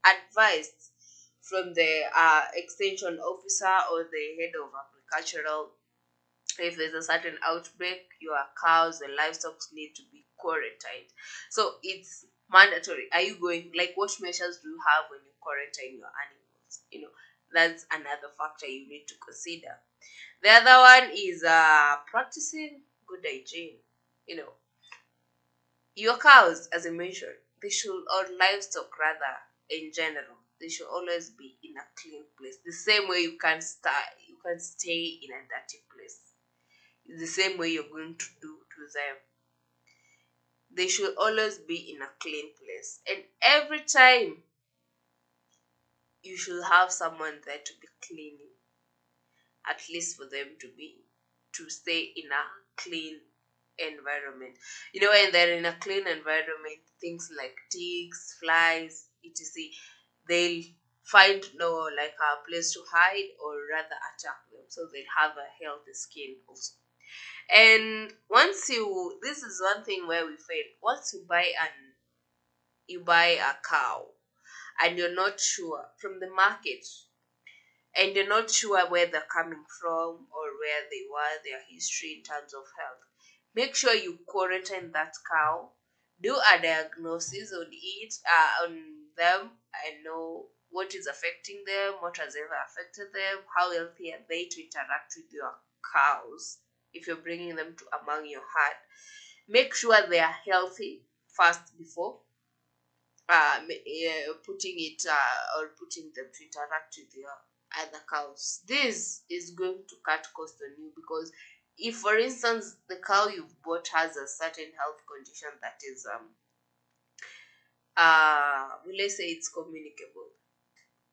advised from the extension officer or the head of agricultural. If there's a certain outbreak, your cows and livestock need to be quarantined. So it's mandatory. Are you going, like, what measures do you have when you quarantine your animals? That's another factor you need to consider. The other one is practicing good hygiene. You know, your cows, as I mentioned, they should, or livestock rather, in general, they should always be in a clean place. The same way you can stay in a dirty place. It's the same way you're going to do to them. They should always be in a clean place. And every time you should have someone there to be cleaning, at least for them to stay in a clean environment. When they're in a clean environment, things like ticks, flies, etc., they'll find no like a place to hide or rather attack them, so they'll have a healthy skin also. And this is one thing where we fail. Once you buy a cow and you're not sure from the market, and you're not sure where they're coming from or where they were, their history in terms of health, make sure you quarantine that cow, do a diagnosis on it, on them, and know what is affecting them, what has ever affected them, how healthy are they to interact with your cows if you're bringing them to among your herd. Make sure they are healthy first before putting them to interact with your other cows. This is going to cut cost on you, because if, for instance, the cow you've bought has a certain health condition that is let's say it's communicable.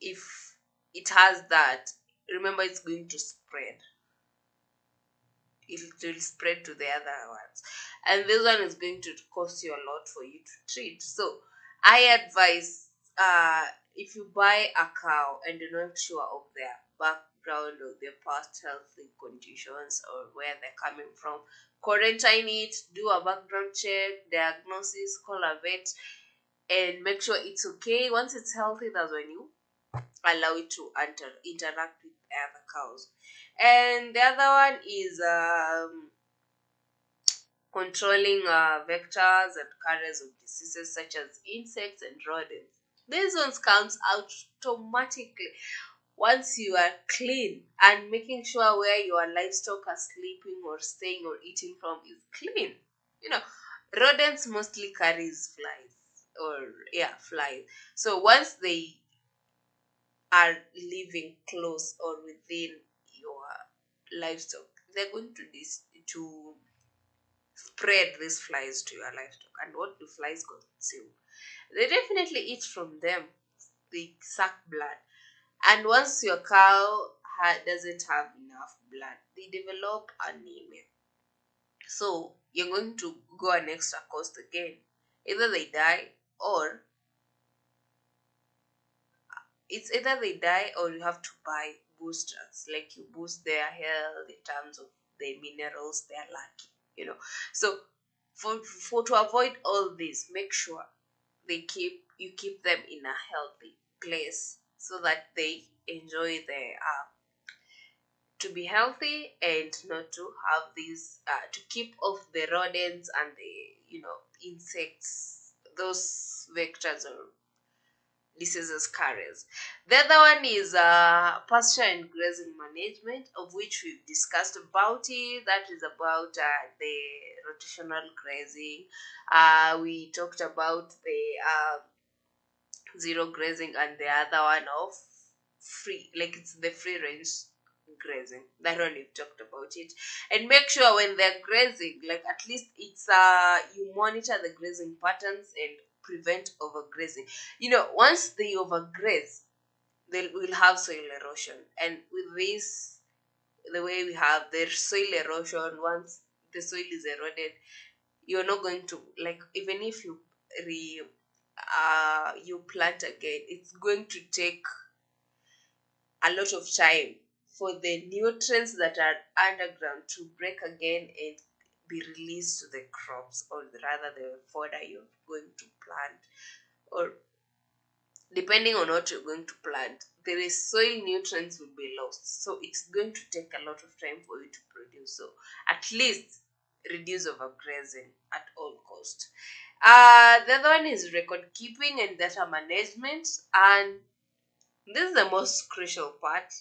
If it has that, remember, it's going to spread. It will spread to the other ones, and this one is going to cost you a lot for you to treat. So I advise, if you buy a cow and you're not sure of their background or their past healthy conditions or where they're coming from, quarantine it, do a background check, diagnosis, call a vet, and make sure it's okay. Once it's healthy, that's when you allow it to interact with other cows. And the other one is controlling vectors and carriers of diseases such as insects and rodents. These ones comes automatically once you are clean, and making sure where your livestock are sleeping or staying or eating from is clean. You know, rodents mostly carries flies, or yeah, flies. So once they are living close or within your livestock, they're going to spread these flies to your livestock. And what do flies consume? They definitely eat from them. They suck blood. And once your cow doesn't have enough blood, they develop anemia. So you're going to go an extra cost again. Either they die, or you have to buy boosters, like you boost their health in terms of the minerals they're lacking. So for to avoid all this, make sure you keep them in a healthy place so that they enjoy their to be healthy, and not to have these to keep off the rodents and the insects, those vectors or diseases carriers. The other one is pasture and grazing management, of which we've discussed about it. That is about the rotational grazing. We talked about the zero grazing, and the other one of free, like it's the free range grazing. That one we've talked about it. And make sure when they're grazing, like at least it's you monitor the grazing patterns and prevent overgrazing. Once they overgraze, they will have soil erosion. And with this, the way we have their soil erosion, once the soil is eroded, you're not going to, like, even if re you plant again, it's going to take a lot of time for the nutrients that are underground to break again and be released to the crops, or rather the fodder you're going to plant, or depending on what you're going to plant, there is soil nutrients will be lost. So it's going to take a lot of time for you to produce. So at least reduce overgrazing at all cost. The other one is record keeping and data management, and this is the most crucial part.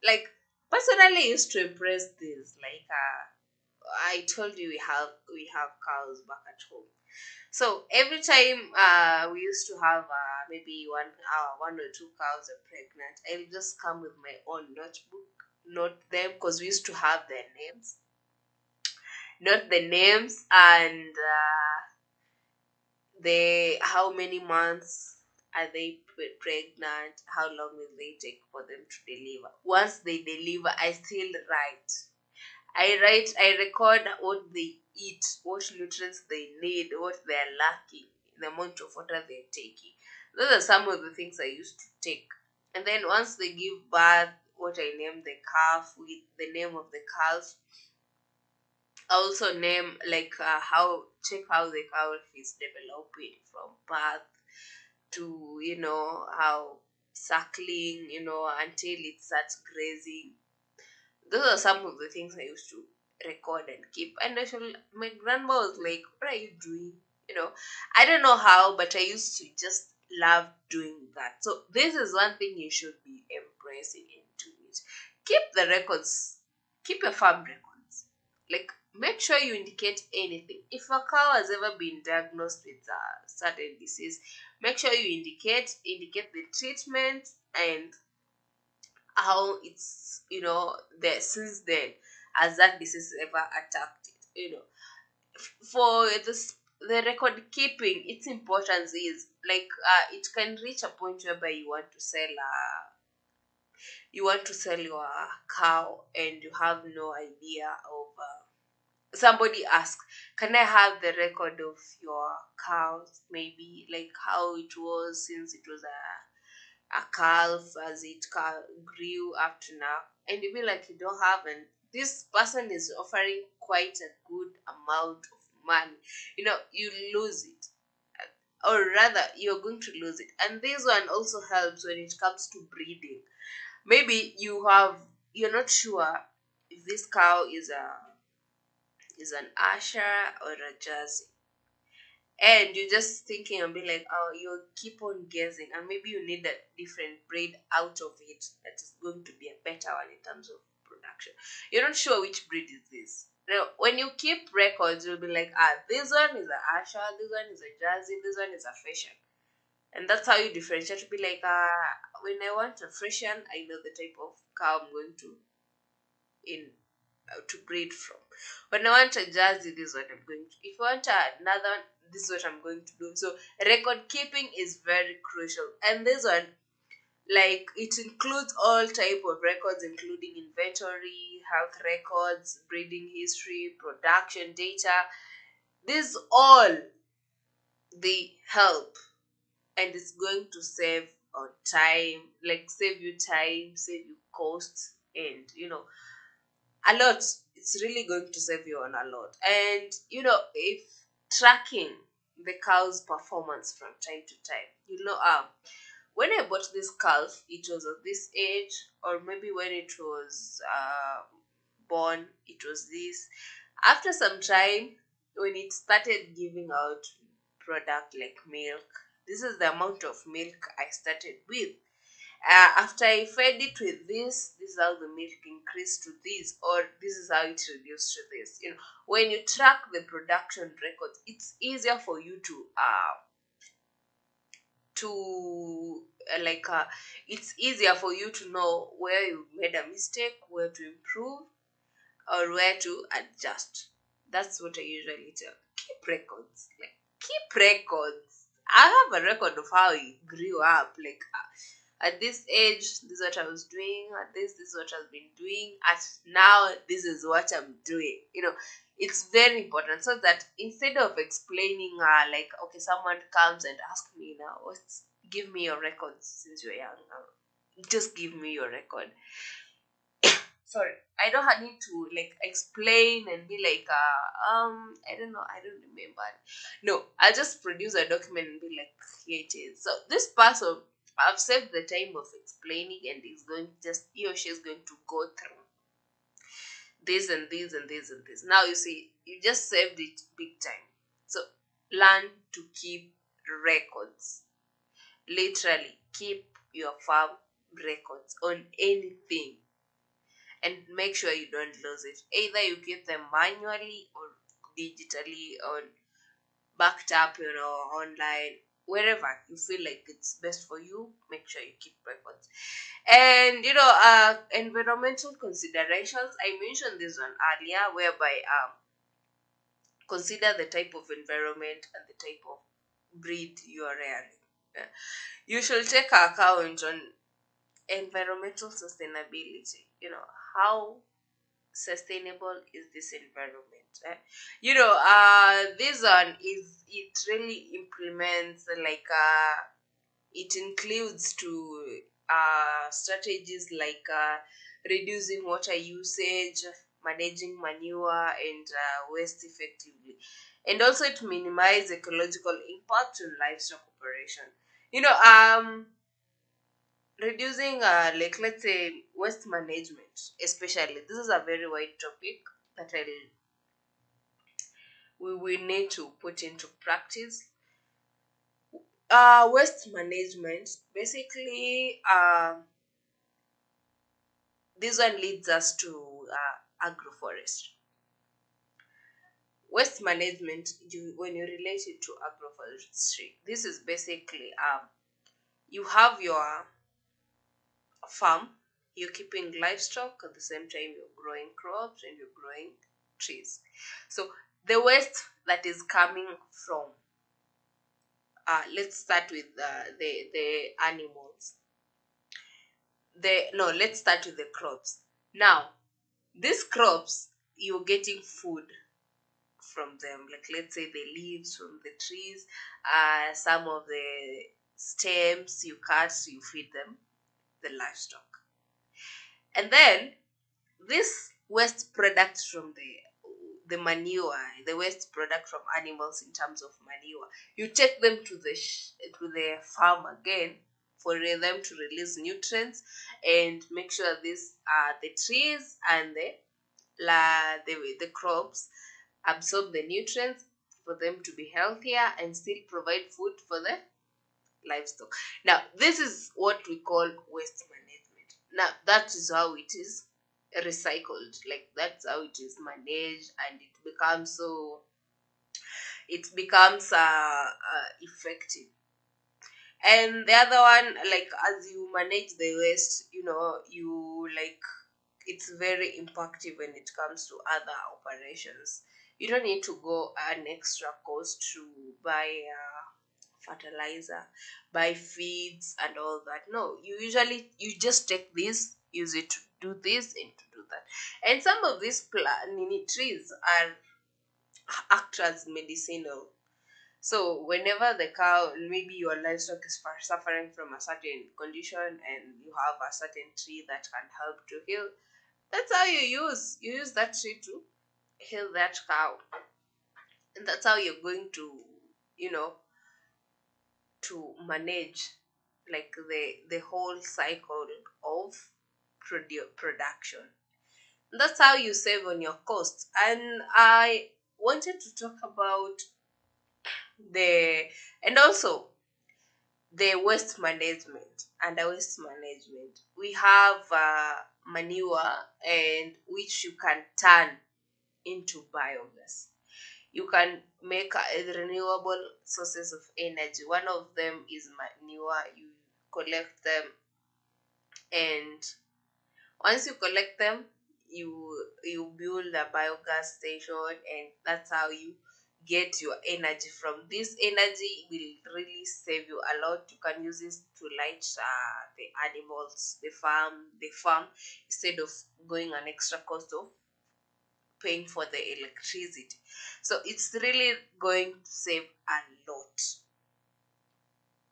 Like, personally, I used to embrace this. Like, I told you we have cows back at home. So every time we used to have maybe one or two cows are pregnant, I'll just come with my own notebook, note them, because we used to have their names, note the names, and they how many months are they pregnant, how long will they take for them to deliver. Once they deliver, I still write. I record what they eat, what nutrients they need, what they're lacking, the amount of water they're taking. Those are some of the things I used to take. And then once they give birth, what I name the calf with the name of the calf. I also name, like, how check how the cow is developing from birth to how suckling, until it starts grazing. Those are some of the things I used to record and keep. And my grandma was like, "What are you doing?" I don't know how, but I used to just love doing that. So this is one thing you should be embracing into it. Keep the records. Keep your farm records. Like, make sure you indicate anything. If a cow has ever been diagnosed with a certain disease, make sure you indicate the treatment and how it's there since then, as that disease ever attacked it. For the record keeping, its importance is like, it can reach a point whereby you want to sell your cow and you have no idea of somebody asks, can I have the record of your cows, maybe like how it was since it was a calf, as it grew up to now, and you be like, you don't have, and this person is offering quite a good amount of money, you lose it, or rather you're going to lose it. And this one also helps when it comes to breeding. Maybe you're not sure if this cow is an Asher or a Jersey, and you're just thinking and be like, oh, you keep on guessing, and maybe you need a different breed out of it that is going to be a better one in terms of production. You're not sure which breed is this. Now, when you keep records, you'll be like, this one is a Asher, this one is a Jersey, this one is a Frisian. And that's how you differentiate, to be like, when I want a Frisian, I know the type of cow I'm going in to breed from. When I want a Jersey, this is what I'm going to. If you want another one, this is what I'm going to do. So record keeping is very crucial. And this one, like, it includes all type of records, including inventory, health records, breeding history, production data. These all, they help, and it's going to save on time, like save you time, save you costs, and a lot. It's really going to save you on a lot. And if tracking the cow's performance from time to time, when I bought this calf, it was of this age, or maybe when it was born, it was this. After some time, when it started giving out product like milk, this is the amount of milk I started with. After I fed it with this is how the milk increased to this, or this is how it reduced to this. When you track the production records, it's easier for you to it's easier for you to know where you made a mistake, where to improve, or where to adjust. That's what I usually tell. Keep records. Like, keep records. I have a record of how I grew up. Like, at this age, this is what I was doing. At this is what I've been doing. At now, this is what I'm doing. It's very important, so that instead of explaining, like, okay, someone comes and asks me now, what's give me your records since you're young. Just give me your record. Sorry, I don't need to like explain and be like, I don't know, I don't remember. No, I'll just produce a document and be like, here it is. So this person, I've saved the time of explaining, and is going, just he or she is going to go through this and this and this and this. Now you see, you just saved it big time. So learn to keep records. Literally, keep your farm records on anything, and make sure you don't lose it. Either you keep them manually or digitally, or backed up, online, wherever you feel like it's best for you. Make sure you keep records. And environmental considerations. I mentioned this one earlier, whereby consider the type of environment and the type of breed you are rearing. You should take account on environmental sustainability. How sustainable is this environment? This one is, it really implements, like, it includes to strategies like reducing water usage, managing manure and waste effectively, and also it minimize ecological impact on livestock operation. Reducing, like, let's say, waste management, especially, this is a very wide topic that we will need to put into practice. Waste management, basically, this one leads us to agroforestry. Waste management, when you relate it to agroforestry, this is basically, you have your farm, you're keeping livestock, at the same time you're growing crops and you're growing trees. So the waste that is coming from, let's start with the animals. Let's start with the crops. Now, these crops, you're getting food from them, like, let's say, the leaves from the trees, some of the stems you cut, you feed them, the livestock. And then this waste product from the manure, the waste product from animals in terms of manure, you take them to the farm again for them to release nutrients, and make sure the trees and the crops absorb the nutrients for them to be healthier and still provide food for the livestock. Now, this is what we call waste management. Now, that is how it is recycled. Like, that's how it is managed, and it becomes effective. And the other one, like, as you manage the waste, it's very impactful when it comes to other operations. You don't need to go an extra cost to buy fertilizer, buy feeds and all that. No, you just take this, use it to do this and to do that. And some of these mini trees act as medicinal. So whenever the cow, maybe your livestock is suffering from a certain condition, and you have a certain tree that can help to heal, that's how you use that tree to heal that cow. And that's how you're going you know to manage, like, the whole cycle of production. That's how you save on your costs. And I wanted to talk about the and also the waste management. Under waste management, we have manure, and which you can turn into biogas. you can make renewable sources of energy. One of them is manure. You collect them, and once you collect them, you build a biogas station, and that's how you get your energy. From this energy will really save you a lot. You can use this to light the animals, the farm, instead of going an extra cost of paying for the electricity. So it's really going to save a lot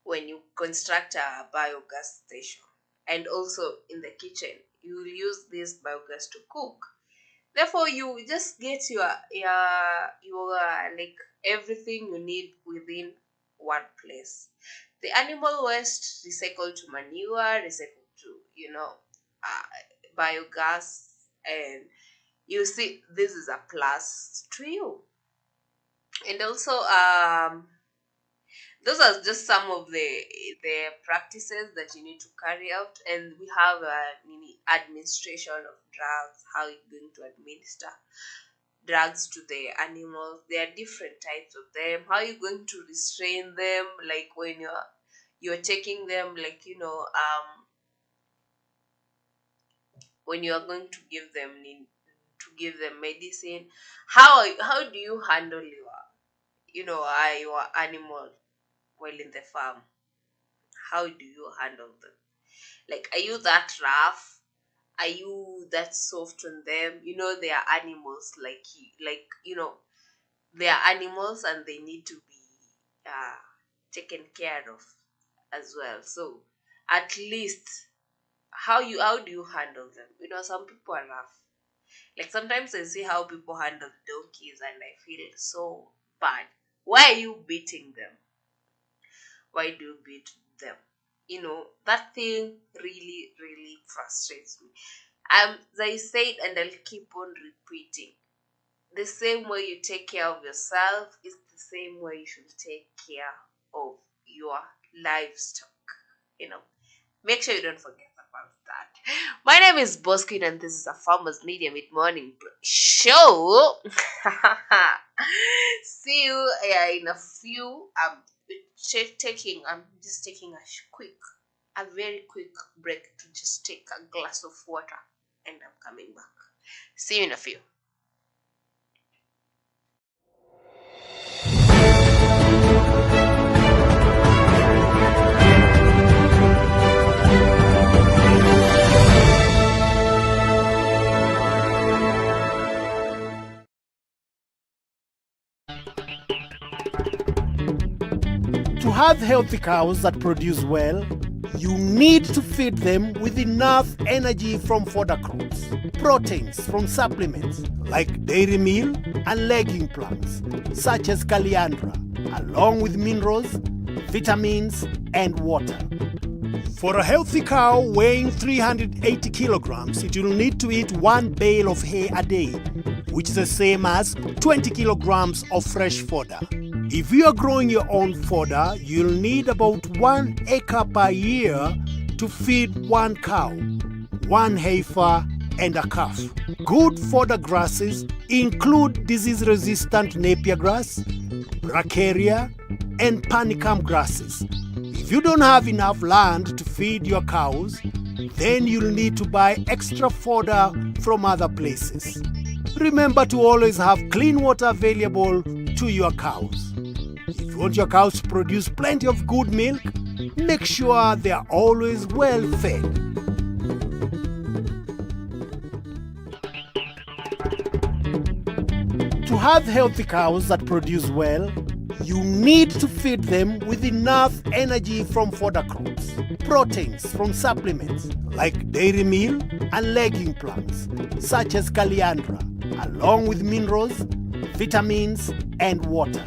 when you construct a biogas station. And also in the kitchen, you will use this biogas to cook. Therefore, you just get your like everything you need within one place. The animal waste recycled to manure, recycled to biogas, and you see this is a plus to you. And also those are just some of the practices that you need to carry out. And we have administration of drugs. How you're going to administer drugs to the animals. There are different types of them. How are you going to restrain them, like when you're taking them, like when you are going to give them medicine. How do you handle your animal while in the farm? How do you handle them? Like, are you that rough? Are you that soft on them? They are animals, they are animals, and they need to be taken care of as well. So at least how do you handle them? Some people are rough. Like, sometimes I see how people handle donkeys, and I feel so bad. Why are you beating them? Why do you beat them? That thing really, really frustrates me. As I said, and I'll keep on repeating, the same way you take care of yourself is the same way you should take care of your livestock. Make sure you don't forget about that. My name is Bosquin, and this is a Farmers Media Mid Morning Show. See you in a few. I'm just taking a very quick break to just take a glass of water, and I'm coming back. See you in a few. To have healthy cows that produce well, you need to feed them with enough energy from fodder crops, proteins from supplements like dairy meal and legging plants such as caliandra, along with minerals, vitamins, and water. For a healthy cow weighing 380 kilograms, it will need to eat 1 bale of hay a day, which is the same as 20 kilograms of fresh fodder. If you are growing your own fodder, you'll need about 1 acre per year to feed 1 cow, 1 heifer, and a calf. Good fodder grasses include disease-resistant Napier grass, bracharia, and panicum grasses. If you don't have enough land to feed your cows, then you'll need to buy extra fodder from other places. Remember to always have clean water available to your cows. If you want your cows to produce plenty of good milk, make sure they are always well fed. To have healthy cows that produce well, you need to feed them with enough energy from fodder crops, proteins from supplements like dairy meal and legging plants such as caliandra, along with minerals, vitamins, and water.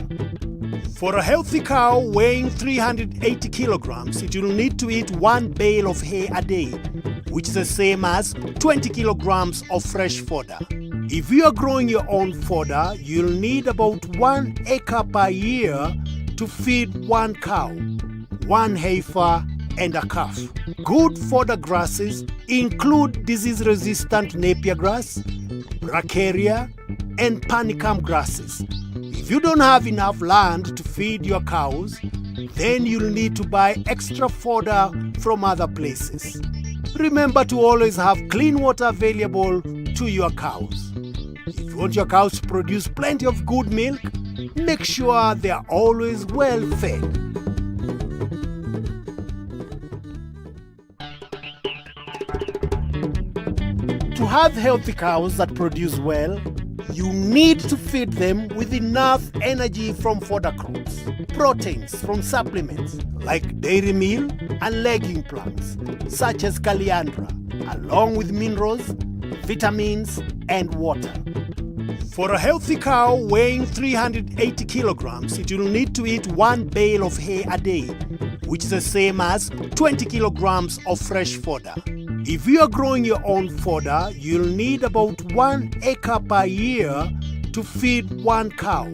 For a healthy cow weighing 380 kilograms, it will need to eat 1 bale of hay a day, which is the same as 20 kilograms of fresh fodder. If you are growing your own fodder, you'll need about 1 acre per year to feed 1 cow, 1 heifer, and a calf. Good fodder grasses include disease-resistant Napier grass, bracharia, and panicum grasses. If If you don't have enough land to feed your cows, then you'll need to buy extra fodder from other places. Remember to always have clean water available to your cows. If you want your cows to produce plenty of good milk, make sure they are always well fed. To have healthy cows that produce well, you need to feed them with enough energy from fodder crops, proteins from supplements like dairy meal and legging plants such as caliandra, along with minerals, vitamins, and water. For a healthy cow weighing 380 kilograms, it will need to eat 1 bale of hay a day, which is the same as 20 kilograms of fresh fodder. If you are growing your own fodder, you'll need about 1 acre per year to feed 1 cow,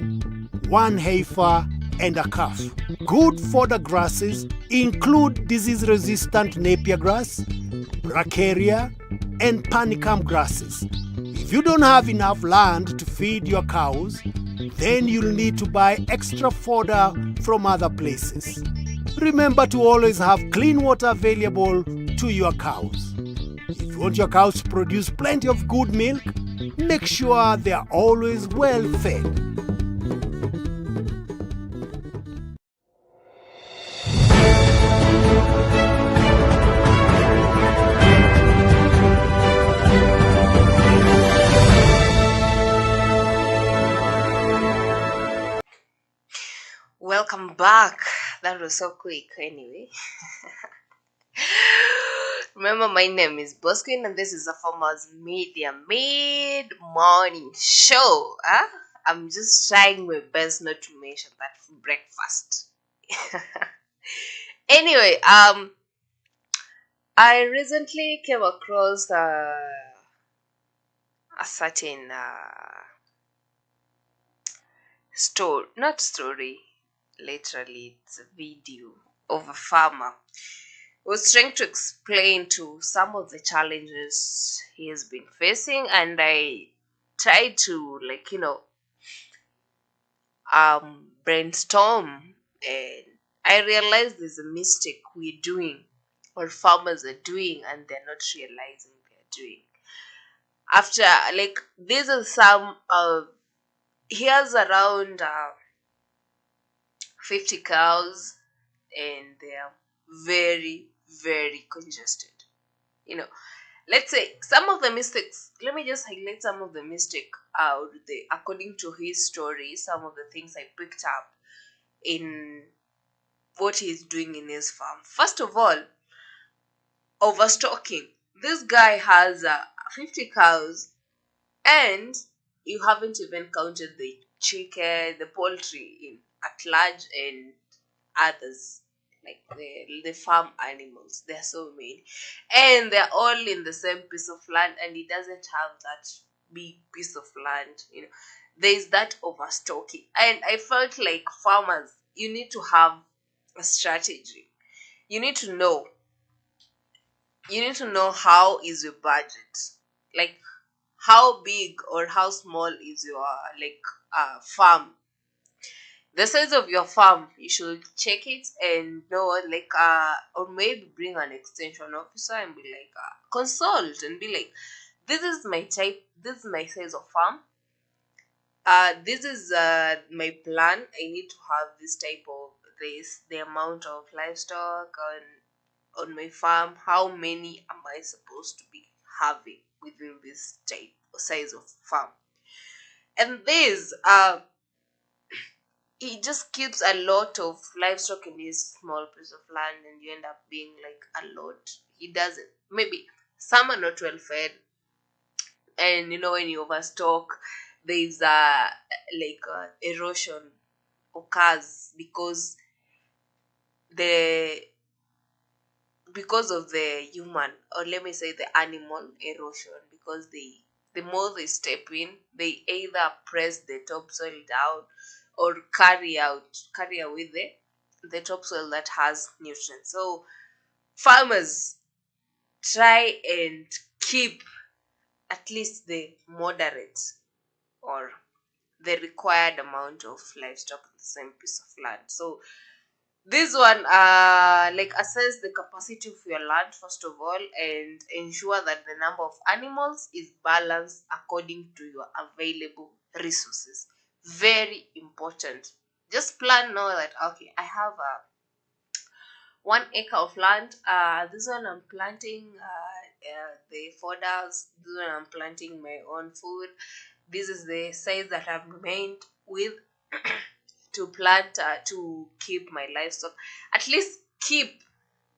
1 heifer, and a calf. Good fodder grasses include disease-resistant Napier grass, bracharia, and panicum grasses. If you don't have enough land to feed your cows, then you'll need to buy extra fodder from other places. Remember to always have clean water available to your cows. If you want your cows to produce plenty of good milk, make sure they are always well fed. Welcome back. That was so quick anyway. Remember, my name is Bosquin and this is a Farmers Media mid-morning show. I'm just trying my best not to mention that for breakfast. Anyway, I recently came across a certain not story, literally it's a video of a farmer who was trying to explain to some of the challenges he has been facing, and I tried to brainstorm, and I realized there's a mistake we're doing or farmers are doing and they're not realizing they're doing. After these are some he has around 50 cows, and they are very, very congested. You know, let's say some of the mistakes, let me just highlight some of the mistake out according to his story, some of the things I picked up in what he's doing in his farm. First of all, overstocking. This guy has 50 cows, and you haven't even counted the chicken, the poultry in at large, and others like the farm animals. There are so many, and they're all in the same piece of land, and he doesn't have that big piece of land. There's that overstocking, and I felt like farmers, you need to have a strategy. You need to know. You need to know how is your budget, like how big or how small is your farm, the size of your farm. You should check it and know or maybe bring an extension officer and be like consult and be like, this is my type, this is my size of farm, this is my plan. I need to have this type of this, the amount of livestock on my farm. How many am I supposed to be having within this type or size of farm? And this he just keeps a lot of livestock in this small piece of land, and you end up being like a lot. He doesn't, maybe some are not well fed, and when you overstock, there's erosion occurs the because of the human, or let me say the animal erosion, because the more they step in, they either press the topsoil down or carry away the topsoil that has nutrients. So farmers try and keep at least the moderate or the required amount of livestock in the same piece of land. So this one, like assess the capacity of your land first of all, and ensure that the number of animals is balanced according to your available resources. Very important. Just plan now that okay, I have a 1 acre of land. This one I'm planting the fodders. This one I'm planting my own food. This is the size that I've remained with to plant to keep my livestock. At least keep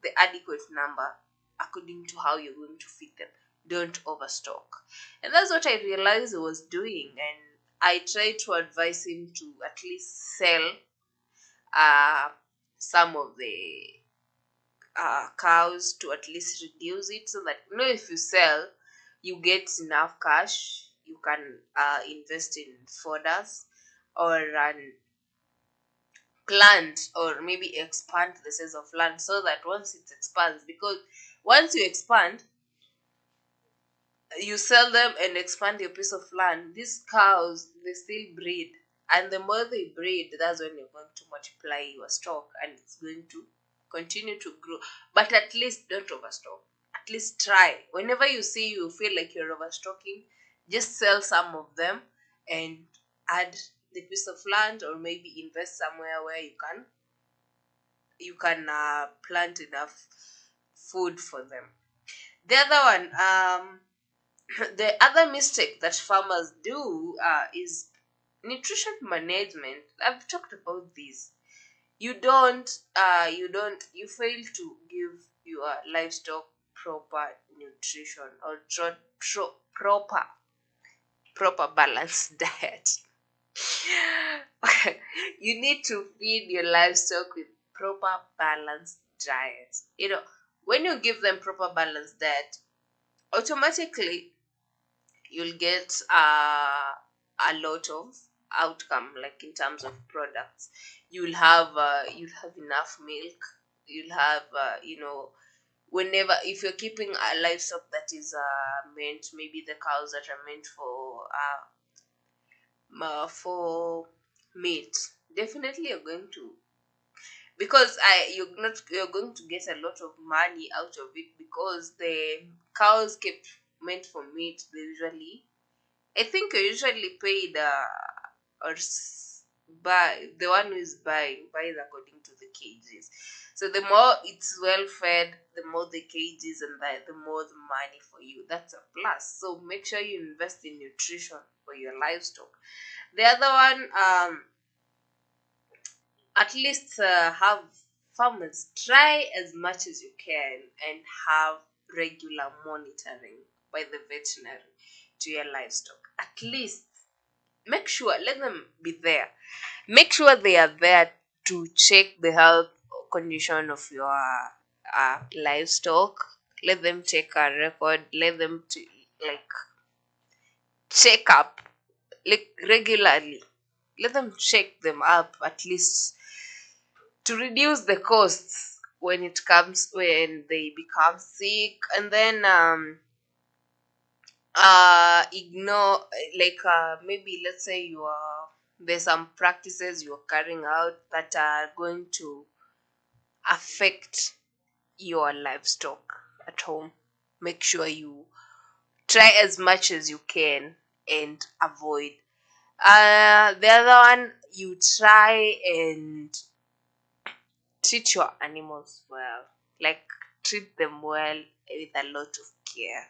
the adequate number according to how you're going to feed them. Don't overstock. And that's what I realized I was doing. And I tried to advise him to at least sell uh, some of the cows to at least reduce it, so that if you sell, you get enough cash. You can invest in fodders or plant or maybe expand the size of land, so that once it expands, because once you expand, you sell them and expand your piece of land, these cows, they still breed, and the more they breed, that's when you're going to multiply your stock, and it's going to continue to grow. But at least don't overstock. At least try. Whenever you see you feel like you're overstocking, just sell some of them and add the piece of land, or maybe invest somewhere where you can plant enough food for them. The other one, the other mistake that farmers do is nutrition management. I've talked about this. You fail to give your livestock proper nutrition, or proper balanced diet. You need to feed your livestock with proper balanced diet. When you give them proper balanced diet, automatically you'll get a lot of outcome, like in terms of products. You'll have enough milk. You'll have whenever, if you're keeping a livestock that is meant, maybe the cows that are meant for meat, definitely you're going to, because you're going to get a lot of money out of it, because the cows kept meant for meat, they usually, I think you're usually paid by the one who is buys according to the kgs. So the more it's well fed, the more the kgs, and the more the money for you. That's a plus. So make sure you invest in nutrition for your livestock. The other one, at least have farmers try as much as you can and have regular monitoring by the veterinary to your livestock. At least make sure, let them be there. Make sure they are there to check the health condition of your livestock. Let them check a record. Let them like check up like regularly. Let them check them up, at least to reduce the costs when they become sick. And then ignore, like maybe let's say there's some practices you're carrying out that are going to affect your livestock at home. Make sure you try as much as you can and avoid. The other one, you try and treat your animals well. Like, treat them well with a lot of care.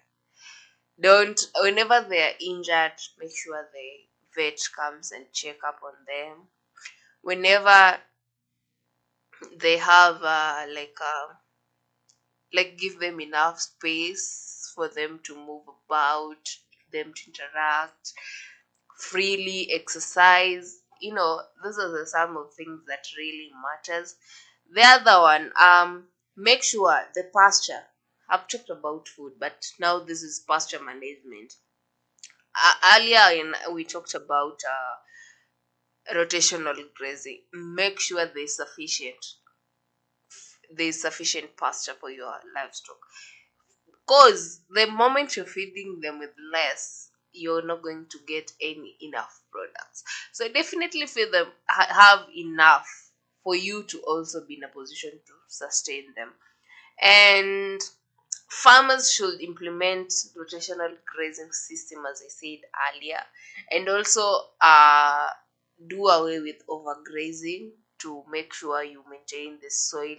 Don't, whenever they're injured, make sure the vet comes and check up on them. Whenever they have like give them enough space for them to move about, them to interact freely, exercise. Those are some of things that really matters. The other one, make sure the pasture. I've talked about food, but now this is pasture management. Earlier we talked about rotational grazing. Make sure there's sufficient pasture for your livestock, because the moment you're feeding them with less, you're not going to get any enough products. So definitely feed them, have enough for you to also be in a position to sustain them. And farmers should implement rotational grazing system, as I said earlier, and also do away with overgrazing to make sure you maintain the soil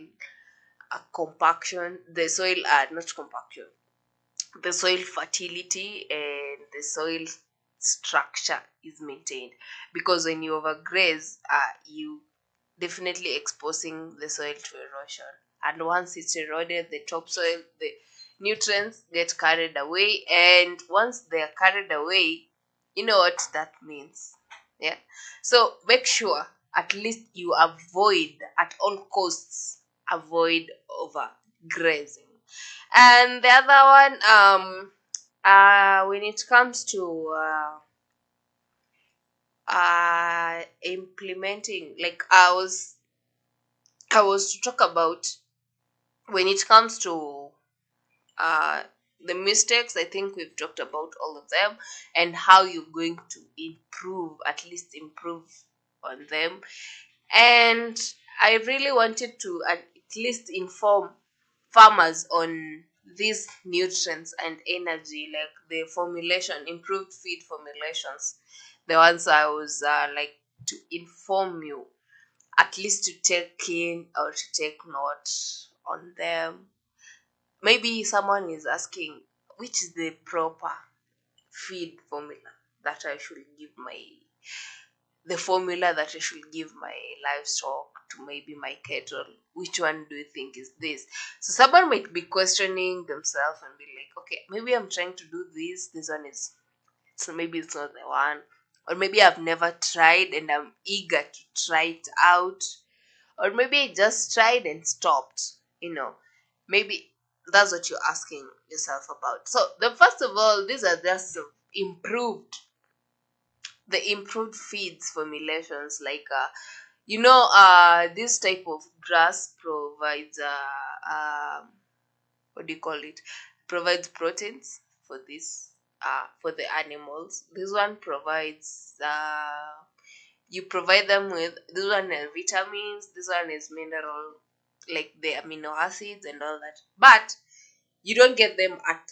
compaction, the soil not compaction, the soil fertility and the soil structure is maintained. Because when you overgraze, you definitely exposing the soil to erosion, and once it's eroded, the topsoil, the nutrients get carried away, and once they are carried away, you know what that means. Yeah, so make sure at least you avoid, at all costs, avoid overgrazing. And the other one, when it comes to implementing, like I was to talk about, when it comes to uh, the mistakes, I think we've talked about all of them and how you're going to improve, at least improve on them. And I really wanted to at least inform farmers on these nutrients and energy, like the formulation, improved feed formulations, the ones I was like to inform you, at least to take in or to take note on them. Maybe someone is asking, which is the proper feed formula that I should give my, the formula that I should give my livestock, to maybe my cattle. Which one do you think is this? So someone might be questioning themselves and be like, okay, maybe I'm trying to do this one is, so maybe it's not the one. Or maybe I've never tried and I'm eager to try it out. Or maybe I just tried and stopped, maybe that's what you're asking yourself about. So the first of all, these are just improved, the improved feeds formulations, like this type of grass provides what do you call it, provides proteins for this, for the animals. This one provides, you provide them with, this one is vitamins, this one is mineral, like the amino acids and all that. But you don't get them at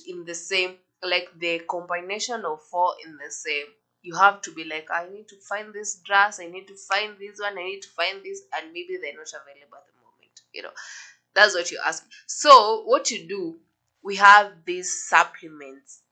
in the same, like the combination of four in the same. You have to be like, I need to find this grass, I need to find this one, I need to find this, and maybe they're not available at the moment. That's what you ask. So what you do, we have these supplements,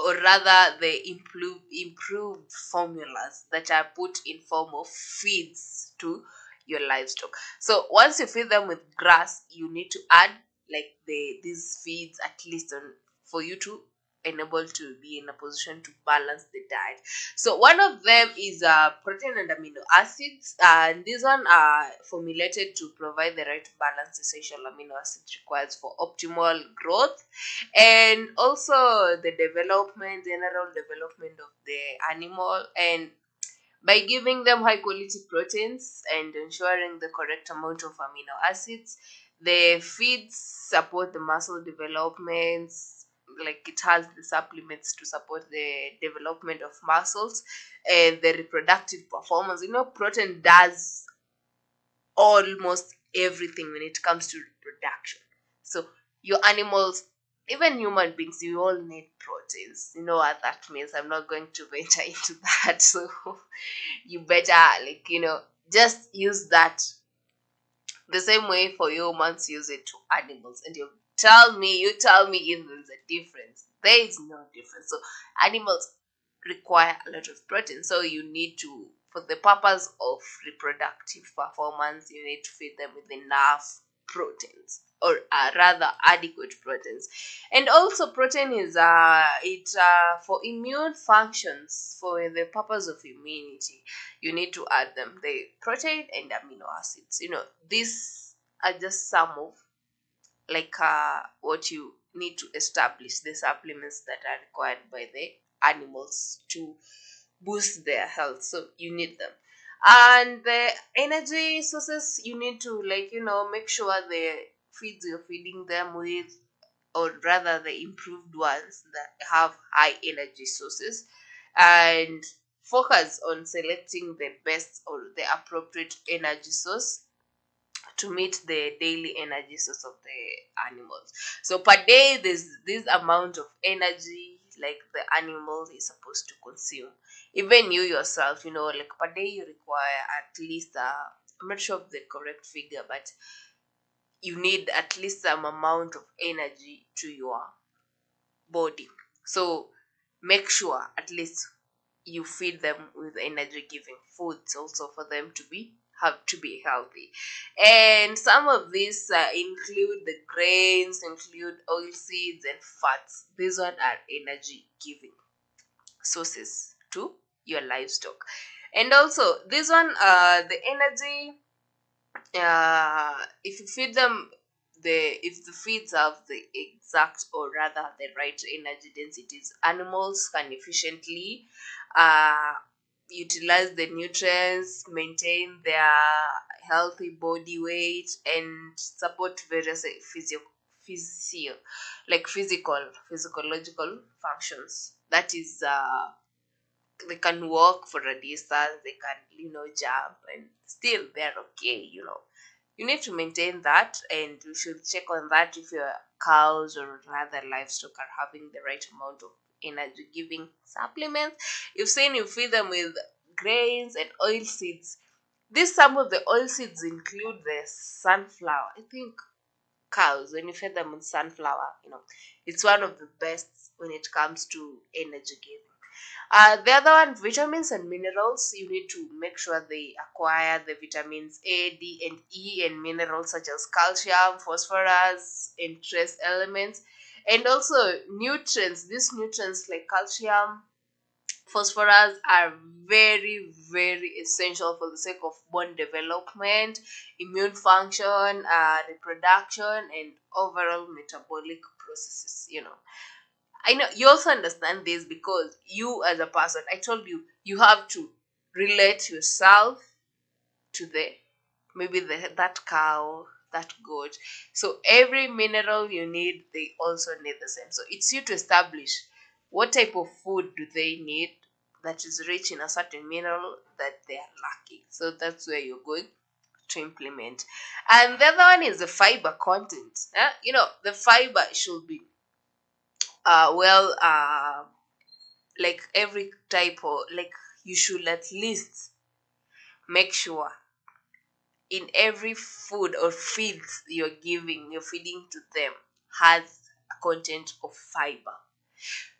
or rather the improved formulas that are put in form of feeds to your livestock. So once you feed them with grass, you need to add like these feeds, at least on, for you to enable to be in a position to balance the diet. So one of them is protein and amino acids, and these one are formulated to provide the right balance essential amino acids required for optimal growth, and also the general development of the animal. And by giving them high quality proteins and ensuring the correct amount of amino acids, the feeds support the muscle developments, like it has the supplements to support the development of muscles and the reproductive performance. Protein does almost everything when it comes to reproduction. So your animals, even human beings, you all need proteins. You know what that means. I'm not going to venture into that. So you better, just use that the same way for humans use it to animals. And you tell me if there's a difference. There is no difference. So animals require a lot of protein. So you need to, for the purpose of reproductive performance, you need to feed them with enough proteins, or rather adequate proteins. And also protein is for immune functions, for the purpose of immunity. You need to add them, the protein and amino acids. These are just some of, like what you need to establish, the supplements that are required by the animals to boost their health. So you need them. And the energy sources, you need to, like, make sure the feeds you're feeding them with or rather the improved ones that have high energy sources, and focus on selecting the best or the appropriate energy source to meet the daily energy source of the animals. So per day, there's this amount of energy like the animal is supposed to consume. Even you yourself, like per day you require at least I'm not sure of the correct figure, but you need at least some amount of energy to your body. So make sure at least you feed them with energy giving foods also for them to be healthy. And some of these include the grains, include oil seeds and fats. These one are energy giving sources to your livestock. And also this one, the energy, if you feed them, if the feeds have the exact or rather the right energy densities, animals can efficiently uh, utilize the nutrients, maintain their healthy body weight, and support various physio like physiological functions. That is, they can walk for a distance, they can, jump, and still they're okay. You need to maintain that, and you should check on that if your cows or rather livestock are having the right amount of energy giving supplements. You've seen you feed them with grains and oil seeds. This Some of the oil seeds include the sunflower. I think cows, when you feed them with sunflower, it's one of the best when it comes to energy giving. The other one, vitamins and minerals. You need to make sure they acquire the vitamins A, D, and E, and minerals such as calcium, phosphorus, and trace elements. And also nutrients. These nutrients like calcium, phosphorus are very, very essential for the sake of bone development, immune function, reproduction, and overall metabolic processes. I know you also understand this because you, as a person, I told you, you have to relate yourself to the maybe that cow, that goat. So every mineral you need, they also need the same. So it's you to establish what type of food do they need that is rich in a certain mineral that they are lacking. So that's where you're going to implement. And the other one is the fiber content. The fiber should be well, like every type of, like, you should at least make sure in every food or feeds you're feeding to them has a content of fiber.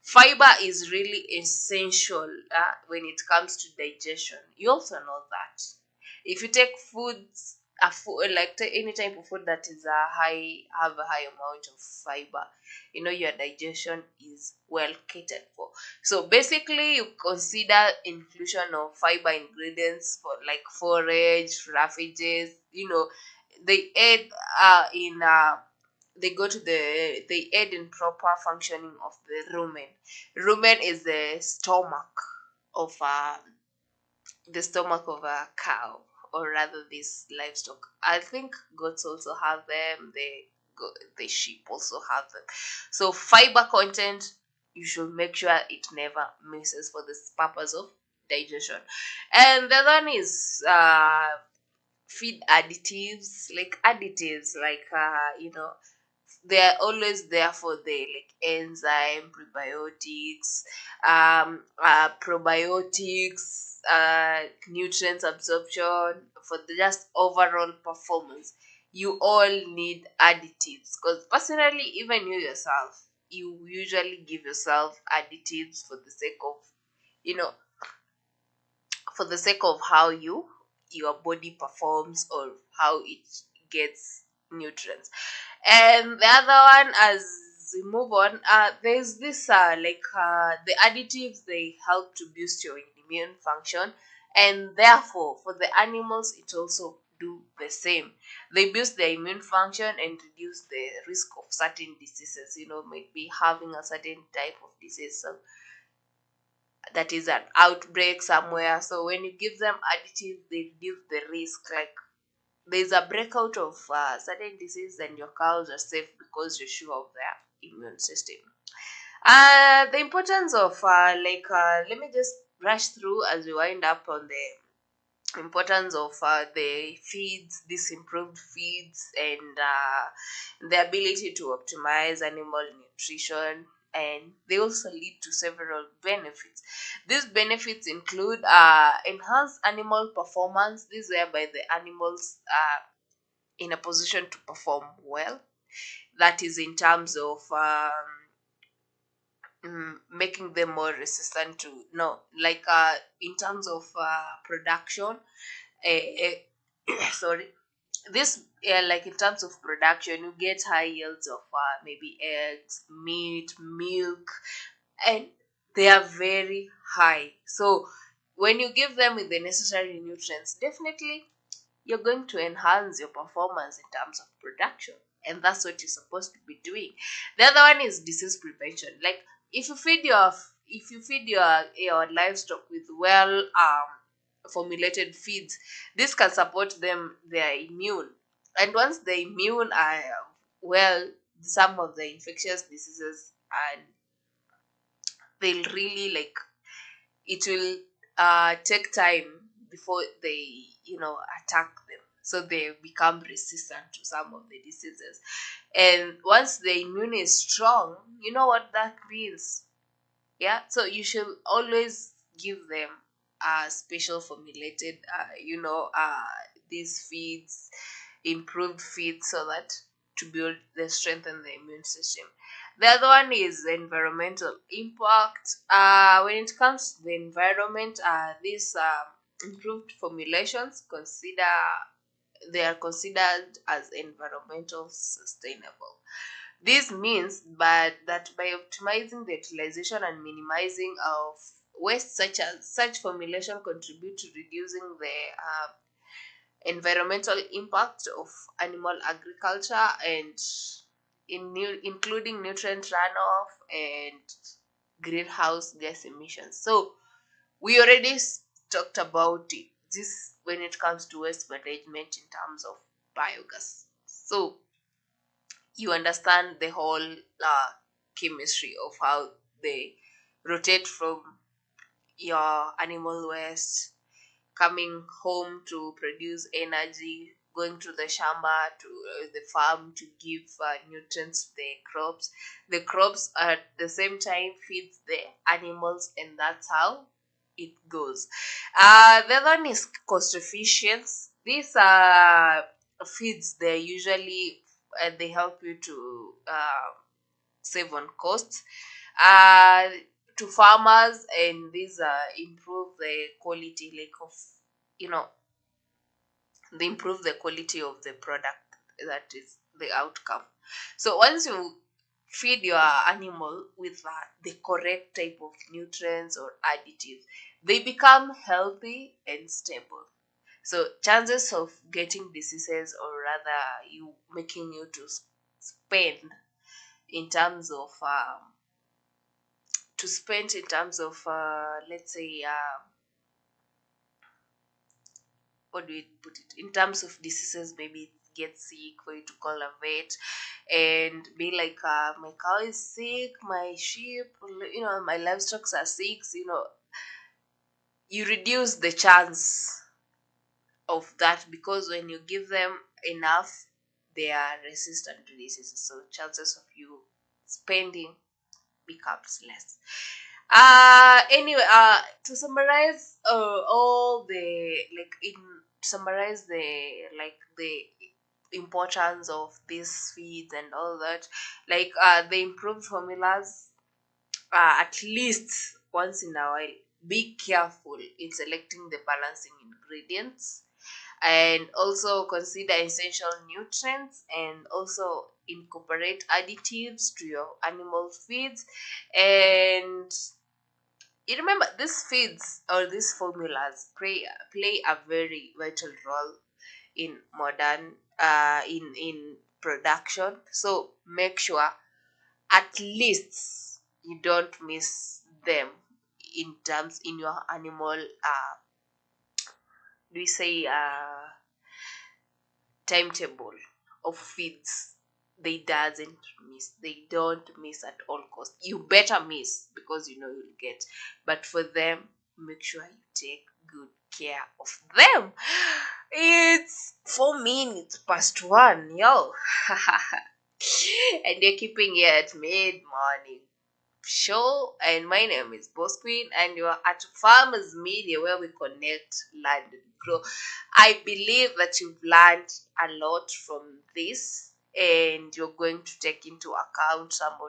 Fiber is really essential when it comes to digestion. You also know that if you take foods, a food like any type of food that is have a high amount of fiber, your digestion is well catered for. So basically, you consider inclusion of fiber ingredients for like forage, raffages. They aid in they aid in proper functioning of the rumen. Rumen is the stomach of a cow, or rather this livestock. I think goats also have them. The sheep also have them. So fiber content, you should make sure it never misses for this purpose of digestion. And the other one is feed additives like they're always there for the like enzyme, prebiotics, probiotics, nutrients absorption, for the just overall performance. You all need additives, because personally, even you yourself, you usually give yourself additives you know how your body performs, or how it gets nutrients. And the other one, as we move on, there's this the additives, they help to boost your immune function, and therefore for the animals it also do the same. They boost their immune function and reduce the risk of certain diseases. Maybe having a certain type of disease, so that is an outbreak somewhere. So when you give them additives, they reduce the risk. Like there's a breakout of certain disease, and your cows are safe because you're sure of their immune system. The importance of let me just brush through as we wind up on the importance of the feeds, these improved feeds, and the ability to optimize animal nutrition. And they also lead to several benefits. These benefits include enhanced animal performance. This whereby the animals are in a position to perform well. That is in terms of making them more resistant to no, like in terms of production. Sorry, this like in terms of production, you get high yields of maybe eggs, meat, milk, and they are very high. So when you give them with the necessary nutrients, definitely you're going to enhance your performance in terms of production, and that's what you're supposed to be doing. The other one is disease prevention. Like if you feed your your livestock with well formulated feeds, this can support them, their immune. And once the immune are well, some of the infectious diseases, and they'll really like, it will take time before they attack them, so they become resistant to some of the diseases. And once the immune is strong, you know what that means. Yeah, so you should always give them special formulated these feeds, improved feeds, so that to build the strength in the immune system. The other one is environmental impact. When it comes to the environment, these improved formulations consider they are considered as environmental sustainable. This means that by optimizing the utilization and minimizing of waste, such formulation contribute to reducing the environmental impact of animal agriculture, and including nutrient runoff and greenhouse gas emissions. So we already talked about it. This when it comes to waste management in terms of biogas. So you understand the whole chemistry of how they rotate from your animal waste, coming home to produce energy, going to the shamba, to the farm, to give nutrients to the crops. The crops at the same time feeds the animals, and that's how it goes. The other one is cost efficiency. These feeds, they usually they help you to save on costs uh, to farmers, and these improve the quality, like of you know they improve the quality of the product, that is the outcome. So once you feed your animal with the correct type of nutrients or additives, they become healthy and stable. So chances of getting diseases, or rather you making you to spend in terms of let's say what do we put it, in terms of diseases, maybe get sick for you to call a vet and be like, my cow is sick, my sheep, my livestock are sick, you reduce the chance of that, because when you give them enough, they are resistant to diseases, so chances of you spending becomes less. Anyway, to summarize all the like in summarize the importance of these feeds and all that, like the improved formulas, at least once in a while, be careful in selecting the balancing ingredients, and also consider essential nutrients, and also incorporate additives to your animal feeds. And you remember, these feeds or these formulas play a very vital role in modern in production. So make sure at least you don't miss them in your animal we say timetable of feeds. they don't miss at all costs. You better miss because you know you'll get, but for them, make sure you take good care of them. It's 4 minutes past one, yo. And you're keeping it mid morning show, and my name is Boss Queen, and you are at Farmers Media, where we connect, learn, and grow. I believe that you've learned a lot from this, and you're going to take into account some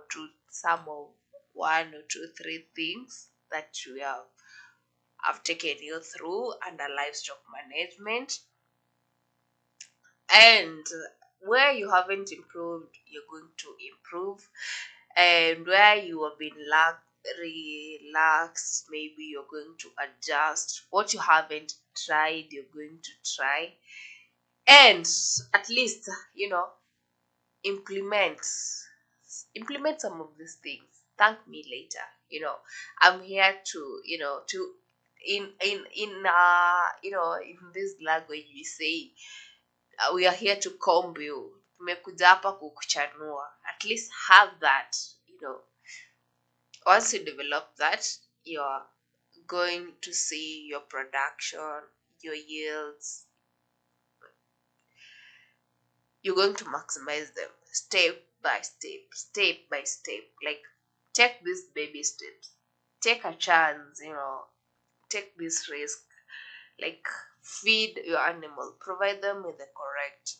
of one or two, three things that we have taken you through under livestock management. And where you haven't improved, you're going to improve, and where you have been relaxed, maybe you're going to adjust. What you haven't tried, you're going to try, and at least implement implement some of these things. Thank me later. I'm here to in this language we say, we are here to comb you. Tumekuja hapa kukuchanua. At least have that. Once you develop that, you're going to see your production, your yields. You're going to maximize them step by step. Like, take these baby steps. Take a chance, take this risk. Like, feed your animal, provide them with the correct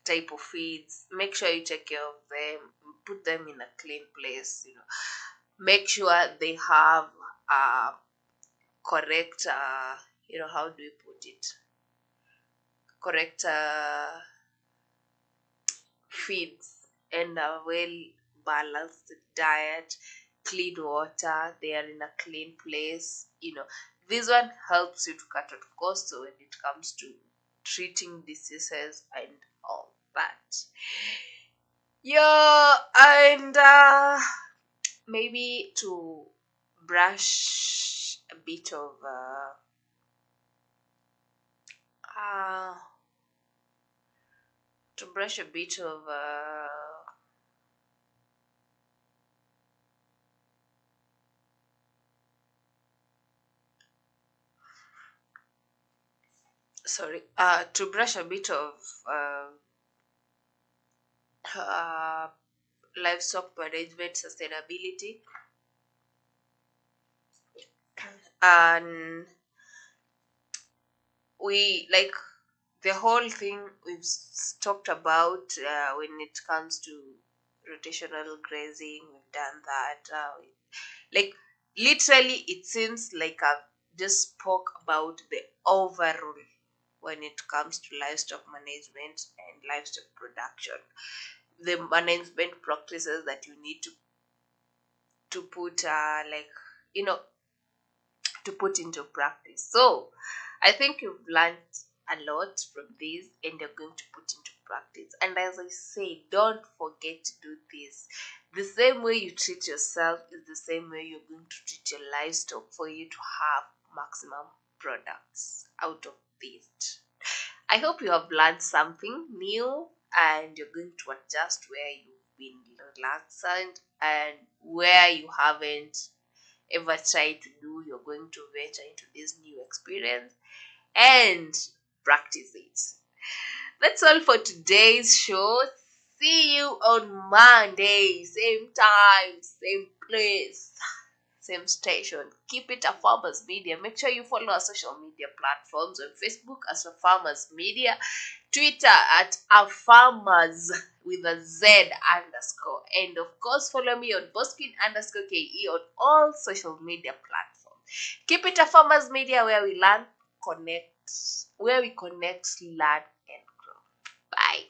type of feeds. Make sure you take care of them, put them in a clean place. Make sure they have correct how do we put it, correct feeds, and a well balanced diet, clean water, they are in a clean place. This one helps you to cut out costs when it comes to treating diseases and all that. Yeah, and maybe to brush a bit of to brush a bit of livestock management sustainability. And we like the whole thing we've talked about when it comes to rotational grazing. We've done that. Like, literally, it seems like I've just spoke about the overall when it comes to livestock management and livestock production, the management practices that you need to put to put into practice. So I think you've learned a lot from this, and you're going to put into practice. And as I say, don't forget to do this. The same way you treat yourself is the same way you're going to treat your livestock for you to have maximum products out of this. I hope you have learned something new, and you're going to adjust where you've been relaxed and where you haven't ever tried to do. You're going to venture into this new experience and practice it. That's all for today's show. See you on Monday, same time, same place, same station. Keep it a Farmers Media. Make sure you follow our social media platforms on Facebook as a Farmers Media, Twitter at a Farmers with a Z underscore, and of course follow me on Boskin_KE on all social media platforms. Keep it a Farmers Media, where we learn, connect, learn, and grow. Bye.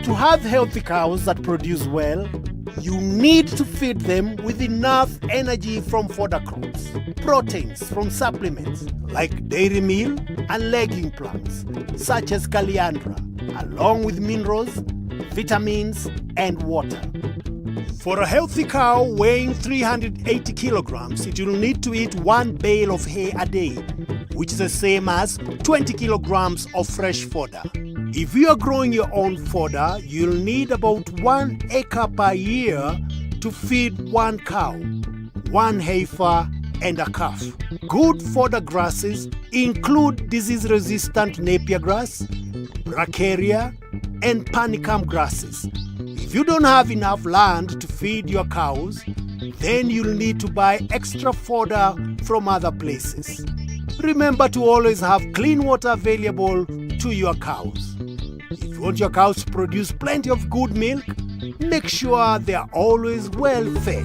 To have healthy cows that produce well, You need to feed them with enough energy from fodder crops, proteins from supplements like dairy meal and legging plants such as caliandra, along with minerals, vitamins, and water. For a healthy cow weighing 380 kilograms, it will need to eat 1 bale of hay a day, which is the same as 20 kilograms of fresh fodder. If you are growing your own fodder, you'll need about 1 acre per year to feed 1 cow, 1 heifer, and a calf. Good fodder grasses include disease-resistant Napier grass, bracharia, and panicum grasses. If you don't have enough land to feed your cows, then you'll need to buy extra fodder from other places. Remember to always have clean water available to your cows. If you want your cows to produce plenty of good milk, make sure they are always well fed.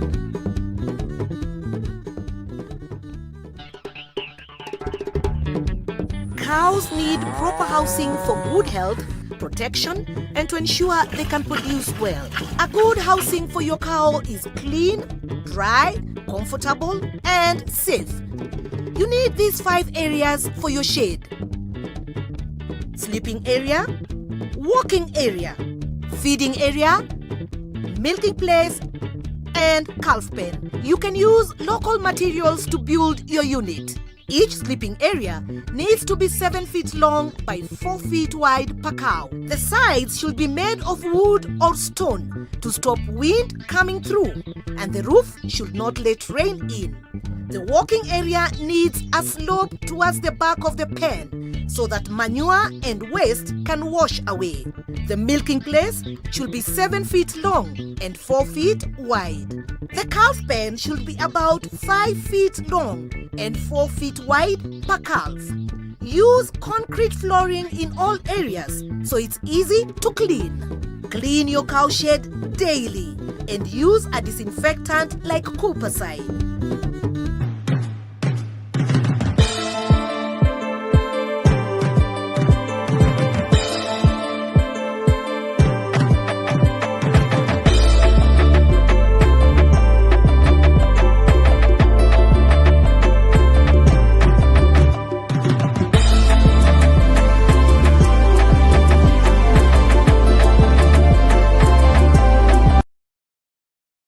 Cows need proper housing for good health, protection, and to ensure they can produce well. A good housing for your cow is clean, dry, comfortable, and safe. You need these 5 areas for your shed: sleeping area, walking area, feeding area, milking place, and calf pen. You can use local materials to build your unit. Each sleeping area needs to be 7 feet long by 4 feet wide per cow. The sides should be made of wood or stone to stop wind coming through, and the roof should not let rain in. The walking area needs a slope towards the back of the pen so that manure and waste can wash away. The milking place should be 7 feet long and 4 feet wide. The calf pen should be about 5 feet long and 4 feet wide per calf. Use concrete flooring in all areas so it's easy to clean. Clean your cow shed daily and use a disinfectant like Coopercide.